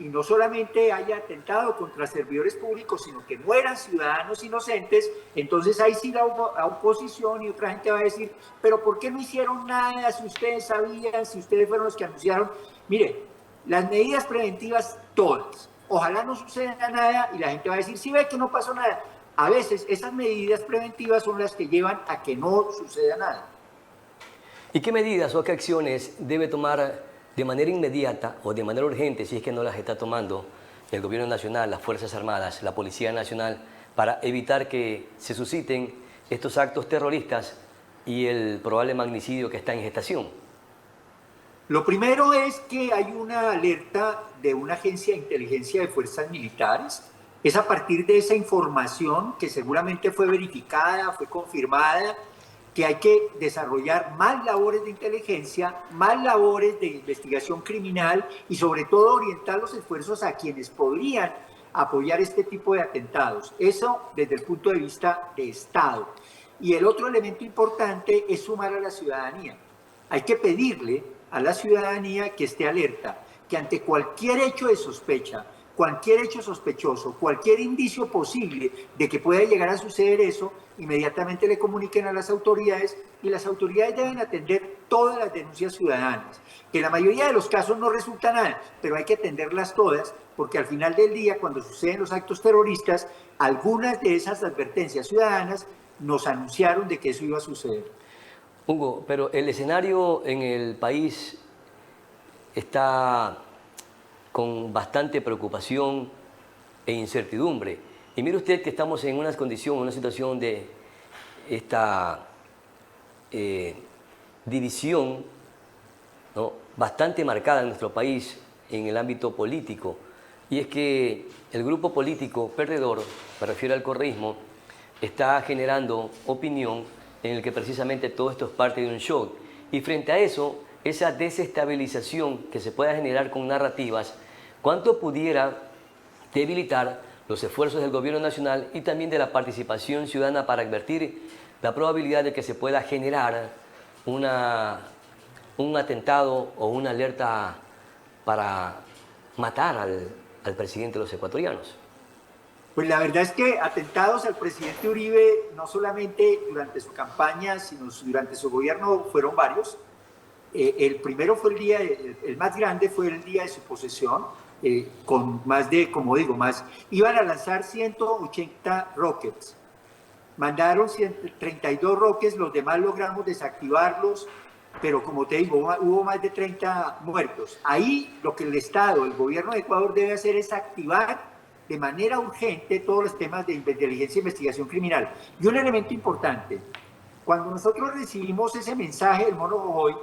y no solamente haya atentado contra servidores públicos, sino que mueran ciudadanos inocentes, entonces ahí sí la oposición y otra gente va a decir, pero ¿por qué no hicieron nada si ustedes sabían, si ustedes fueron los que anunciaron? Mire, las medidas preventivas todas, ojalá no suceda nada y la gente va a decir, sí ve que no pasó nada. A veces esas medidas preventivas son las que llevan a que no suceda nada. ¿Y qué medidas o qué acciones debe tomar de manera inmediata o de manera urgente, si es que no las está tomando el Gobierno Nacional, las Fuerzas Armadas, la Policía Nacional, para evitar que se susciten estos actos terroristas y el probable magnicidio que está en gestación? Lo primero es que hay una alerta de una agencia de inteligencia de fuerzas militares. Es a partir de esa información que seguramente fue verificada, fue confirmada, que hay que desarrollar más labores de inteligencia, más labores de investigación criminal y sobre todo orientar los esfuerzos a quienes podrían apoyar este tipo de atentados. Eso desde el punto de vista de Estado. Y el otro elemento importante es sumar a la ciudadanía. Hay que pedirle a la ciudadanía que esté alerta, que ante cualquier hecho de sospecha, cualquier hecho sospechoso, cualquier indicio posible de que pueda llegar a suceder eso, inmediatamente le comuniquen a las autoridades y las autoridades deben atender todas las denuncias ciudadanas, que en la mayoría de los casos no resulta nada, pero hay que atenderlas todas porque al final del día, cuando suceden los actos terroristas, algunas de esas advertencias ciudadanas nos anunciaron de que eso iba a suceder. Hugo, pero el escenario en el país está con bastante preocupación e incertidumbre. Y mire usted que estamos en una condición, una situación de esta división, ¿no?, bastante marcada en nuestro país en el ámbito político. Y es que el grupo político perdedor, me refiero al correísmo, está generando opinión en el que precisamente todo esto es parte de un shock. Y frente a eso, esa desestabilización que se pueda generar con narrativas, ¿cuánto pudiera debilitar los esfuerzos del gobierno nacional y también de la participación ciudadana para advertir la probabilidad de que se pueda generar un atentado o una alerta para matar al presidente de los ecuatorianos? Pues la verdad es que atentados al presidente Uribe, no solamente durante su campaña, sino durante su gobierno, fueron varios. El primero fue el más grande fue el día de su posesión, con más de, como digo, iban a lanzar 180 rockets. Mandaron 132 rockets, los demás logramos desactivarlos, pero como te digo, hubo más de 30 muertos. Ahí lo que el Estado, el gobierno de Ecuador debe hacer es activar de manera urgente todos los temas de inteligencia e investigación criminal. Y un elemento importante, cuando nosotros recibimos ese mensaje del Mono Jojoy,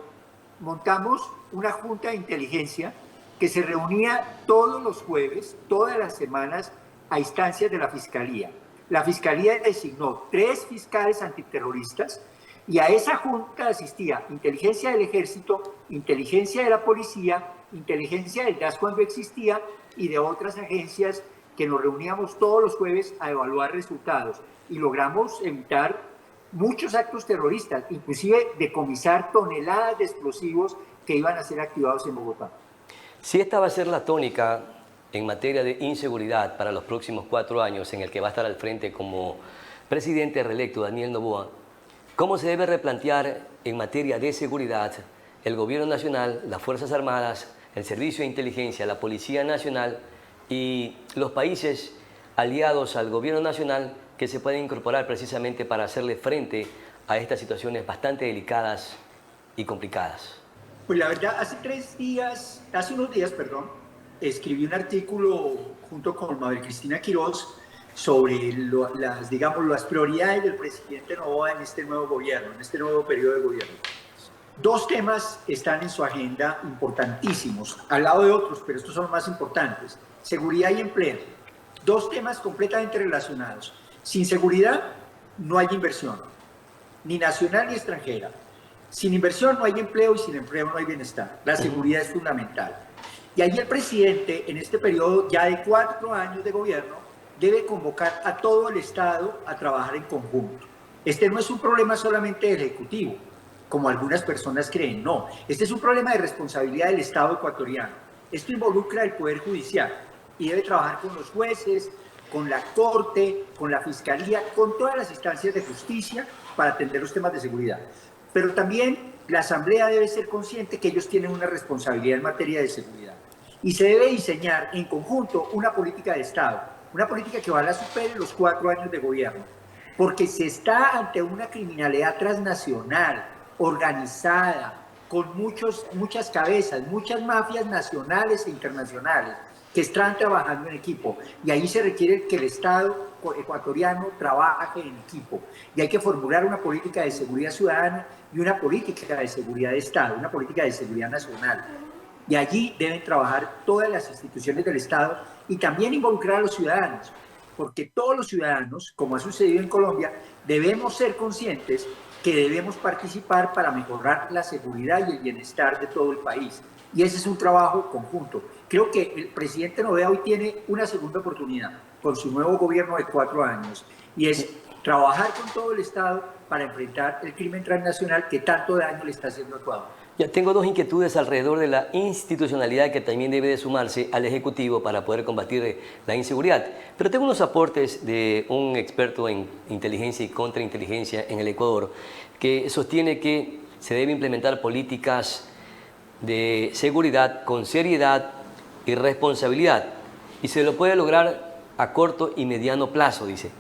montamos una junta de inteligencia que se reunía todos los jueves, todas las semanas, a instancias de la Fiscalía. La Fiscalía designó 3 fiscales antiterroristas y a esa junta asistía inteligencia del Ejército, inteligencia de la Policía, inteligencia del DAS cuando existía y de otras agencias que nos reuníamos todos los jueves a evaluar resultados y logramos evitar muchos actos terroristas, inclusive decomisar toneladas de explosivos que iban a ser activados en Bogotá. Si esta va a ser la tónica en materia de inseguridad para los próximos 4 años en el que va a estar al frente como presidente reelecto Daniel Noboa, ¿cómo se debe replantear en materia de seguridad el gobierno nacional, las Fuerzas Armadas, el Servicio de Inteligencia, la Policía Nacional y los países aliados al gobierno nacional que se pueden incorporar precisamente para hacerle frente a estas situaciones bastante delicadas y complicadas? Pues la verdad, hace unos días, escribí un artículo junto con Mabel Cristina Quirós sobre las prioridades del presidente Noboa en este nuevo gobierno, en este nuevo periodo de gobierno. 2 temas están en su agenda importantísimos, al lado de otros, pero estos son los más importantes: seguridad y empleo. 2 temas completamente relacionados. Sin seguridad no hay inversión, ni nacional ni extranjera. Sin inversión no hay empleo y sin empleo no hay bienestar. La seguridad es fundamental. Y ahí el presidente, en este periodo ya de 4 años de gobierno, debe convocar a todo el Estado a trabajar en conjunto. Este no es un problema solamente del Ejecutivo, como algunas personas creen, no. Este es un problema de responsabilidad del Estado ecuatoriano. Esto involucra el Poder Judicial y debe trabajar con los jueces, con la Corte, con la Fiscalía, con todas las instancias de justicia para atender los temas de seguridad. Pero también la Asamblea debe ser consciente que ellos tienen una responsabilidad en materia de seguridad. Y se debe diseñar en conjunto una política de Estado, una política que ojalá supere los 4 años de gobierno, porque se está ante una criminalidad transnacional, organizada, con muchas cabezas, muchas mafias nacionales e internacionales. que están trabajando en equipo. Y ahí se requiere que el Estado ecuatoriano trabaje en equipo. Y hay que formular una política de seguridad ciudadana y una política de seguridad de Estado, una política de seguridad nacional. Y allí deben trabajar todas las instituciones del Estado y también involucrar a los ciudadanos, porque todos los ciudadanos, como ha sucedido en Colombia, debemos ser conscientes que debemos participar para mejorar la seguridad y el bienestar de todo el país. Y ese es un trabajo conjunto. Creo que el presidente Noboa hoy tiene una segunda oportunidad con su nuevo gobierno de 4 años, y es trabajar con todo el Estado para enfrentar el crimen transnacional que tanto daño le está haciendo a Ecuador. Ya tengo dos inquietudes alrededor de la institucionalidad que también debe de sumarse al Ejecutivo para poder combatir la inseguridad. Pero tengo unos aportes de un experto en inteligencia y contrainteligencia en el Ecuador que sostiene que se debe implementar políticas de seguridad con seriedad y responsabilidad. Y se lo puede lograr a corto y mediano plazo, dice.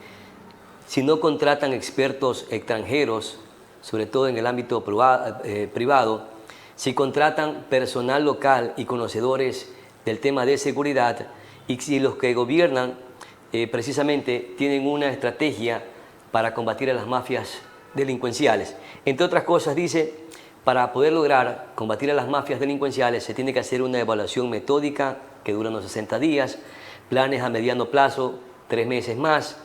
Si no contratan expertos extranjeros, sobre todo en el ámbito privado, si contratan personal local y conocedores del tema de seguridad, y si los que gobiernan precisamente tienen una estrategia para combatir a las mafias delincuenciales. Entre otras cosas, dice, para poder lograr combatir a las mafias delincuenciales se tiene que hacer una evaluación metódica que dura unos 60 días, planes a mediano plazo, 3 meses más,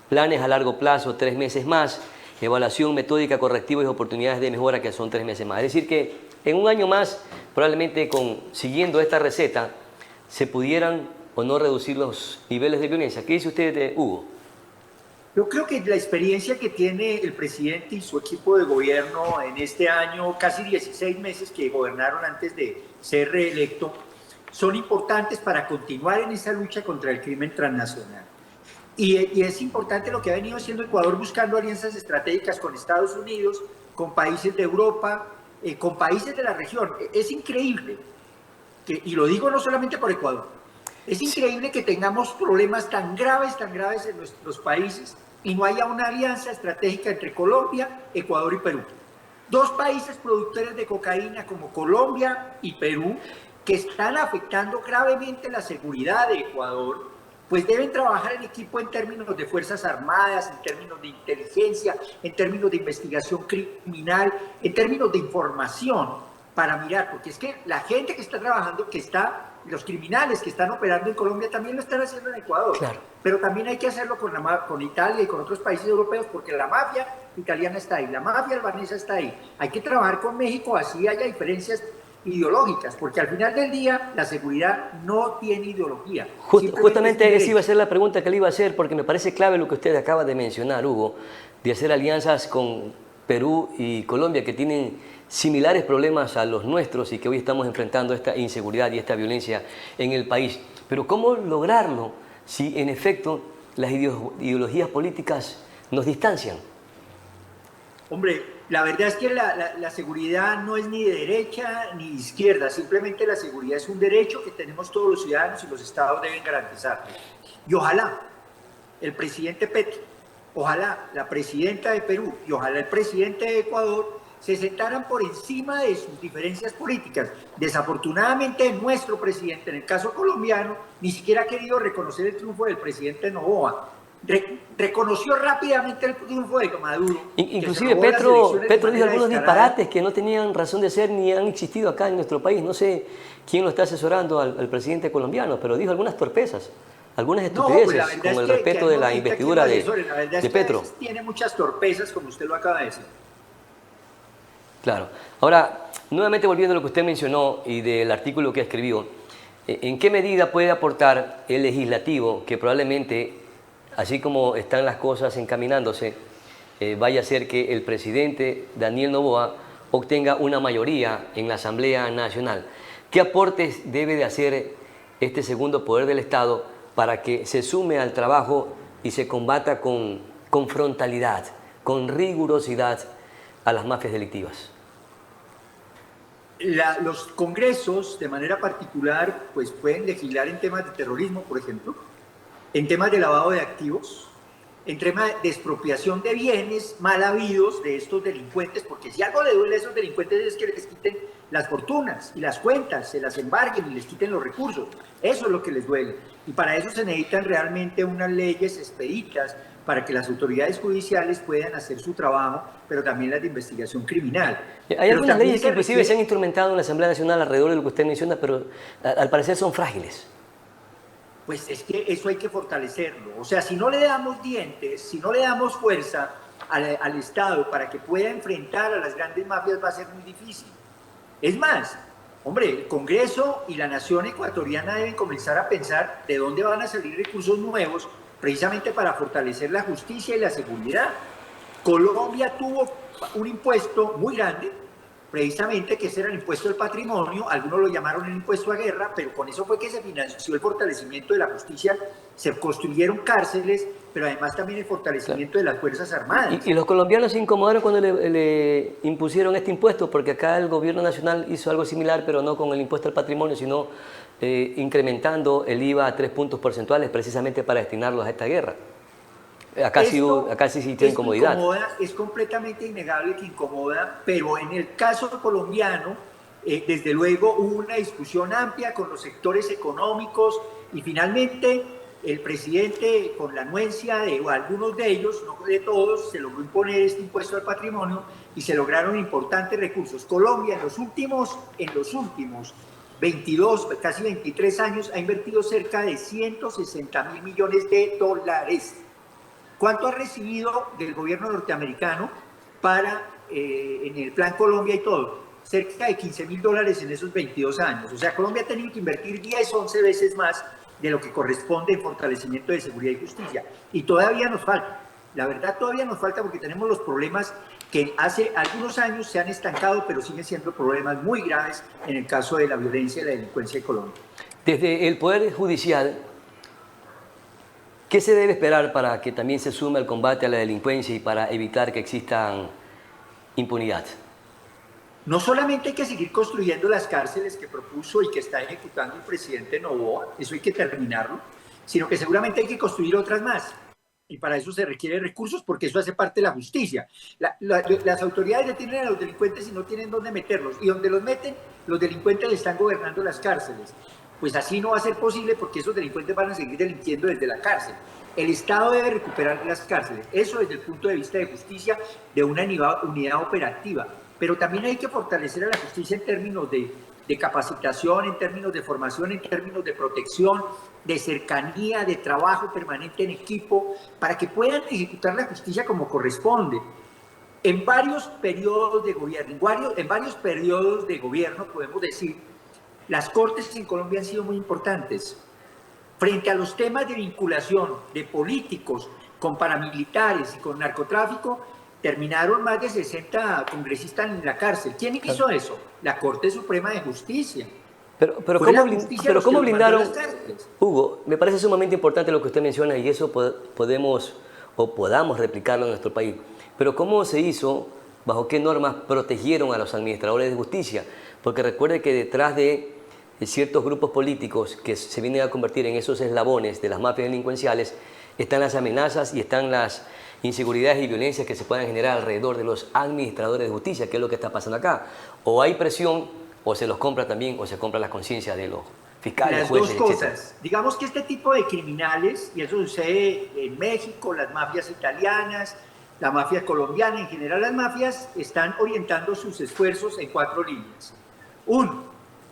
planes a largo plazo, 3 meses más, evaluación metódica, correctivos y oportunidades de mejora que son 3 meses más. Es decir que en un año más, probablemente siguiendo esta receta, se pudieran o no reducir los niveles de violencia. ¿Qué dice usted, Hugo? Yo creo que la experiencia que tiene el presidente y su equipo de gobierno en este año, casi 16 meses que gobernaron antes de ser reelecto, son importantes para continuar en esa lucha contra el crimen transnacional. Y es importante lo que ha venido haciendo Ecuador, buscando alianzas estratégicas con Estados Unidos, con países de Europa, con países de la región. Es increíble, y lo digo no solamente por Ecuador, es increíble que tengamos problemas tan graves en nuestros países y no haya una alianza estratégica entre Colombia, Ecuador y Perú. 2 países productores de cocaína como Colombia y Perú, que están afectando gravemente la seguridad de Ecuador, pues deben trabajar en equipo en términos de Fuerzas Armadas, en términos de inteligencia, en términos de investigación criminal, en términos de información, para mirar, porque es que la gente que está trabajando, los criminales que están operando en Colombia también lo están haciendo en Ecuador. Claro. Pero también hay que hacerlo con Italia y con otros países europeos, porque la mafia italiana está ahí, la mafia albanesa está ahí. Hay que trabajar con México, así haya diferencias ideológicas, porque al final del día la seguridad no tiene ideología. Justamente esa iba a ser la pregunta que le iba a hacer, porque me parece clave lo que usted acaba de mencionar, Hugo, de hacer alianzas con Perú y Colombia, que tienen similares problemas a los nuestros y que hoy estamos enfrentando esta inseguridad y esta violencia en el país. Pero ¿cómo lograrlo si en efecto las ideologías políticas nos distancian? Hombre, la verdad es que la seguridad no es ni de derecha ni de izquierda, simplemente la seguridad es un derecho que tenemos todos los ciudadanos y los estados deben garantizar. Y ojalá el presidente Petro, ojalá la presidenta de Perú y ojalá el presidente de Ecuador se sentaran por encima de sus diferencias políticas. Desafortunadamente nuestro presidente, en el caso colombiano, ni siquiera ha querido reconocer el triunfo del presidente Noboa. Reconoció rápidamente el triunfo de Maduro. Inclusive Petro dijo algunos disparates que no tenían razón de ser ni han existido acá en nuestro país. No sé quién lo está asesorando al presidente colombiano, pero dijo algunas torpezas, algunas estupideces, no, pues como el respeto de la investidura de Petro. Tiene muchas torpezas, como usted lo acaba de decir. Claro. Ahora, nuevamente volviendo a lo que usted mencionó y del artículo que escribió, ¿en qué medida puede aportar el legislativo que probablemente, así como están las cosas encaminándose, vaya a ser que el presidente Daniel Noboa obtenga una mayoría en la Asamblea Nacional? ¿Qué aportes debe de hacer este segundo poder del Estado para que se sume al trabajo y se combata con frontalidad, con rigurosidad a las mafias delictivas? Los congresos, de manera particular, pues pueden legislar en temas de terrorismo, por ejemplo, en temas de lavado de activos, en temas de expropiación de bienes mal habidos de estos delincuentes, porque si algo le duele a esos delincuentes es que les quiten las fortunas y las cuentas, se las embarguen y les quiten los recursos. Eso es lo que les duele. Y para eso se necesitan realmente unas leyes expeditas para que las autoridades judiciales puedan hacer su trabajo, pero también las de investigación criminal. Hay algunas leyes que inclusive se han instrumentado en la Asamblea Nacional alrededor de lo que usted menciona, pero al parecer son frágiles. Pues es que eso hay que fortalecerlo. O sea, si no le damos dientes, si no le damos fuerza al Estado para que pueda enfrentar a las grandes mafias, va a ser muy difícil. Es más, hombre, el Congreso y la nación ecuatoriana deben comenzar a pensar de dónde van a salir recursos nuevos precisamente para fortalecer la justicia y la seguridad. Colombia tuvo un impuesto muy grande, precisamente que ese era el impuesto del patrimonio, algunos lo llamaron el impuesto a guerra, pero con eso fue que se financió el fortalecimiento de la justicia, se construyeron cárceles, pero además también el fortalecimiento de las Fuerzas Armadas. Y los colombianos se incomodaron cuando le impusieron este impuesto, porque acá el gobierno nacional hizo algo similar, pero no con el impuesto al patrimonio, sino incrementando el IVA a 3 puntos porcentuales precisamente para destinarlos a esta guerra. Acá sí tiene incomodidad. Es completamente innegable que incomoda, pero en el caso colombiano, desde luego hubo una discusión amplia con los sectores económicos y finalmente el presidente, con la anuencia de algunos de ellos, no de todos, se logró imponer este impuesto al patrimonio y se lograron importantes recursos. Colombia en los últimos 22, casi 23 años ha invertido cerca de 160.000 millones de dólares. ¿Cuánto ha recibido del gobierno norteamericano en el Plan Colombia y todo? Cerca de $15.000 en esos 22 años. O sea, Colombia ha tenido que invertir 10, 11 veces más de lo que corresponde en fortalecimiento de seguridad y justicia. Y todavía nos falta. La verdad, todavía nos falta porque tenemos los problemas que hace algunos años se han estancado, pero siguen siendo problemas muy graves en el caso de la violencia y la delincuencia en Colombia. Desde el Poder Judicial, ¿qué se debe esperar para que también se sume al combate a la delincuencia y para evitar que exista impunidad? No solamente hay que seguir construyendo las cárceles que propuso y que está ejecutando el presidente Noboa, eso hay que terminarlo, sino que seguramente hay que construir otras más. Y para eso se requieren recursos porque eso hace parte de la justicia. Las autoridades detienen a los delincuentes y no tienen dónde meterlos. Y donde los meten, los delincuentes le están gobernando las cárceles. Pues así no va a ser posible porque esos delincuentes van a seguir delinquiendo desde la cárcel. El Estado debe recuperar las cárceles. Eso desde el punto de vista de justicia, de una unidad operativa. Pero también hay que fortalecer a la justicia en términos de capacitación, en términos de formación, en términos de protección, de cercanía, de trabajo permanente en equipo, para que puedan ejecutar la justicia como corresponde. En varios periodos de gobierno, podemos decir, las cortes en Colombia han sido muy importantes. Frente a los temas de vinculación de políticos con paramilitares y con narcotráfico, terminaron más de 60 congresistas en la cárcel. ¿Quién hizo eso? La Corte Suprema de Justicia. Pero ¿cómo blindaron? Hugo, me parece sumamente importante lo que usted menciona y eso podemos o podamos replicarlo en nuestro país. Pero ¿cómo se hizo? ¿Bajo qué normas protegieron a los administradores de justicia? Porque recuerde que detrás de ciertos grupos políticos que se vienen a convertir en esos eslabones de las mafias delincuenciales están las amenazas y están las inseguridades y violencias que se puedan generar alrededor de los administradores de justicia, que es lo que está pasando acá. O hay presión, o se los compra también, o se compra la conciencia de los fiscales, las jueces, dos cosas. etcétera. Digamos que este tipo de criminales, y eso sucede en México, las mafias italianas, la mafia colombiana, en general las mafias están orientando sus esfuerzos en 4 líneas. Uno,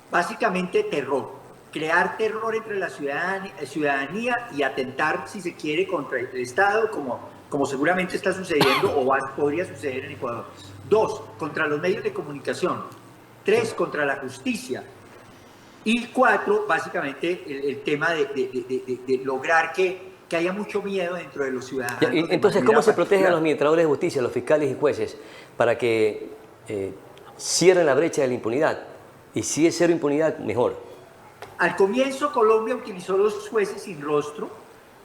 básicamente terror. Crear terror entre la ciudadanía y atentar, si se quiere, contra el Estado, como seguramente está sucediendo o podría suceder en Ecuador. 2, contra los medios de comunicación. 3, contra la justicia. Y 4, básicamente, el tema de lograr que haya mucho miedo dentro de los ciudadanos. Entonces, ¿cómo se protegen a los administradores de justicia, a los fiscales y jueces, para que cierren la brecha de la impunidad? Y si es cero impunidad, mejor. Al comienzo, Colombia utilizó los jueces sin rostro,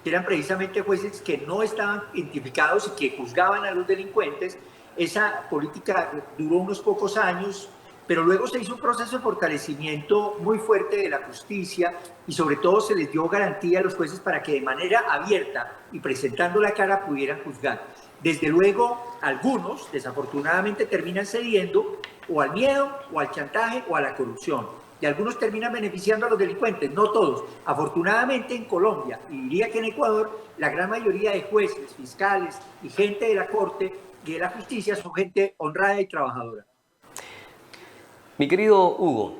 que eran precisamente jueces que no estaban identificados y que juzgaban a los delincuentes. Esa política duró unos pocos años, pero luego se hizo un proceso de fortalecimiento muy fuerte de la justicia y sobre todo se les dio garantía a los jueces para que de manera abierta y presentando la cara pudieran juzgar. Desde luego, algunos desafortunadamente terminan cediendo o al miedo, o al chantaje, o a la corrupción. Y algunos terminan beneficiando a los delincuentes, no todos. Afortunadamente en Colombia, y diría que en Ecuador, la gran mayoría de jueces, fiscales y gente de la Corte y de la Justicia son gente honrada y trabajadora. Mi querido Hugo,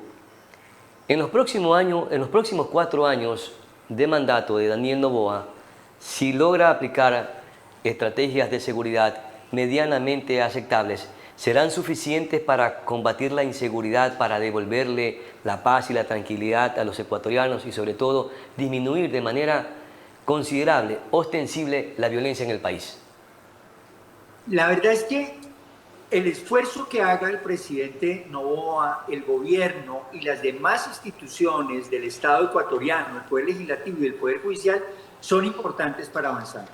en los próximos 4 años de mandato de Daniel Noboa, si logra aplicar estrategias de seguridad medianamente aceptables, ¿serán suficientes para combatir la inseguridad, para devolverle la paz y la tranquilidad a los ecuatorianos y sobre todo disminuir de manera considerable, ostensible, la violencia en el país? La verdad es que el esfuerzo que haga el presidente Noboa, el gobierno y las demás instituciones del Estado ecuatoriano, el Poder Legislativo y el Poder Judicial, son importantes para avanzar.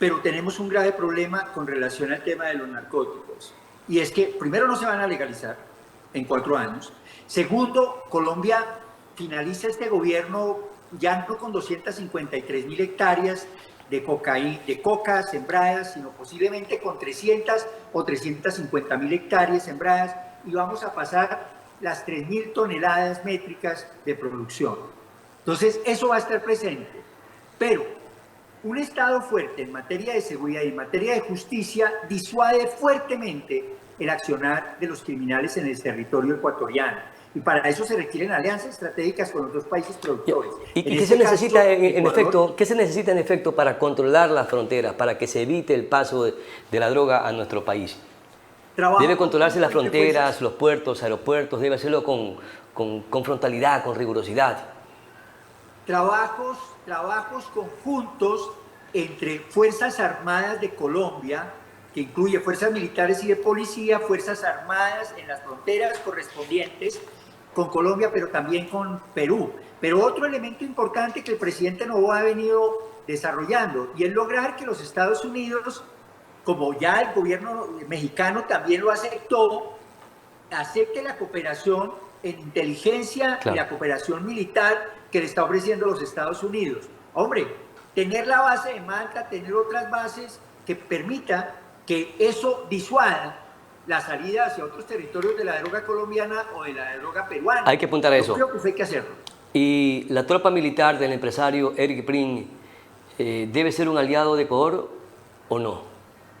Pero tenemos un grave problema con relación al tema de los narcóticos. Y es que, primero, no se van a legalizar en 4 años. Segundo, Colombia finaliza este gobierno ya no con 253.000 hectáreas de coca sembradas, sino posiblemente con 300 o 350.000 hectáreas sembradas, y vamos a pasar las 3.000 toneladas métricas de producción. Entonces, eso va a estar presente. Pero un Estado fuerte en materia de seguridad y en materia de justicia disuade fuertemente el accionar de los criminales en el territorio ecuatoriano. Y para eso se requieren alianzas estratégicas con otros países productores. ¿Y qué se necesita qué se necesita en efecto para controlar las fronteras, para que se evite el paso de la droga a nuestro país? Debe controlarse las fronteras, los puertos, aeropuertos, debe hacerlo con frontalidad, con rigurosidad. Trabajos conjuntos entre Fuerzas Armadas de Colombia, que incluye fuerzas militares y de policía, Fuerzas Armadas en las fronteras correspondientes con Colombia, pero también con Perú. Pero otro elemento importante que el presidente Noboa ha venido desarrollando, y es lograr que los Estados Unidos, como ya el gobierno mexicano también lo aceptó, acepte la cooperación en inteligencia y la cooperación militar que le está ofreciendo los Estados Unidos. Hombre, tener la base de Malta, tener otras bases que permita que eso disuada la salida hacia otros territorios de la droga colombiana o de la droga peruana. Hay que apuntar a eso. Yo creo que hay que hacerlo. ¿Y la tropa militar del empresario Eric Prin debe ser un aliado de Ecuador o no?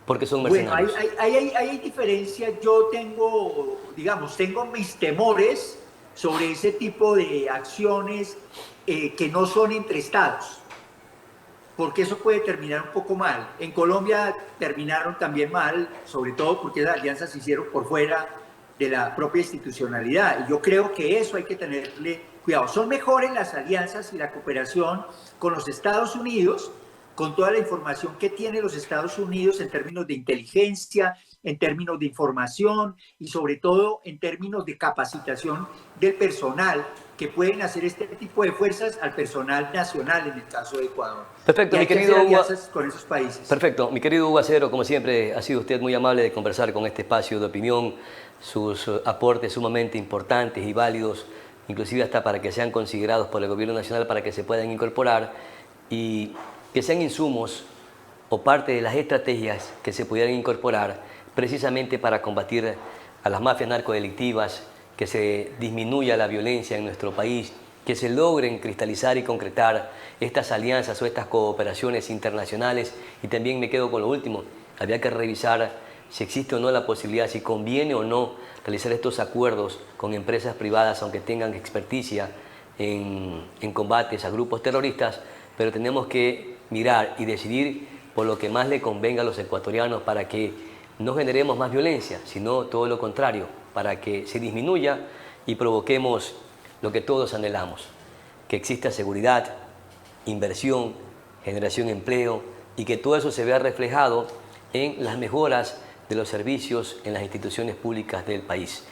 Porque son mercenarios. Bueno, hay diferencias. Yo tengo mis temores sobre ese tipo de acciones que no son entre estados, porque eso puede terminar un poco mal. En Colombia terminaron también mal, sobre todo porque las alianzas se hicieron por fuera de la propia institucionalidad, y yo creo que eso hay que tenerle cuidado. Son mejores las alianzas y la cooperación con los Estados Unidos, con toda la información que tiene los Estados Unidos en términos de inteligencia, en términos de información y sobre todo en términos de capacitación del personal que pueden hacer este tipo de fuerzas al personal nacional en el caso de Ecuador. Perfecto, mi querido Hugo. Con esos países. Perfecto, mi querido Hugo Acero, como siempre ha sido usted muy amable de conversar con este espacio de opinión, sus aportes sumamente importantes y válidos, inclusive hasta para que sean considerados por el gobierno nacional para que se puedan incorporar y que sean insumos o parte de las estrategias que se pudieran incorporar precisamente para combatir a las mafias narcodelictivas, que se disminuya la violencia en nuestro país, que se logren cristalizar y concretar estas alianzas o estas cooperaciones internacionales. Y también me quedo con lo último, había que revisar si existe o no la posibilidad, si conviene o no realizar estos acuerdos con empresas privadas, aunque tengan experticia en combates a grupos terroristas, pero tenemos que mirar y decidir por lo que más le convenga a los ecuatorianos para que no generemos más violencia, sino todo lo contrario, para que se disminuya y provoquemos lo que todos anhelamos, que exista seguridad, inversión, generación de empleo y que todo eso se vea reflejado en las mejoras de los servicios en las instituciones públicas del país.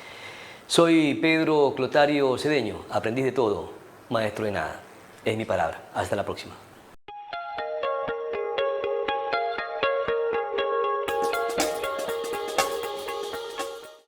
Soy Pedro Clotario Cedeño, aprendiz de todo, maestro de nada. Es mi palabra. Hasta la próxima.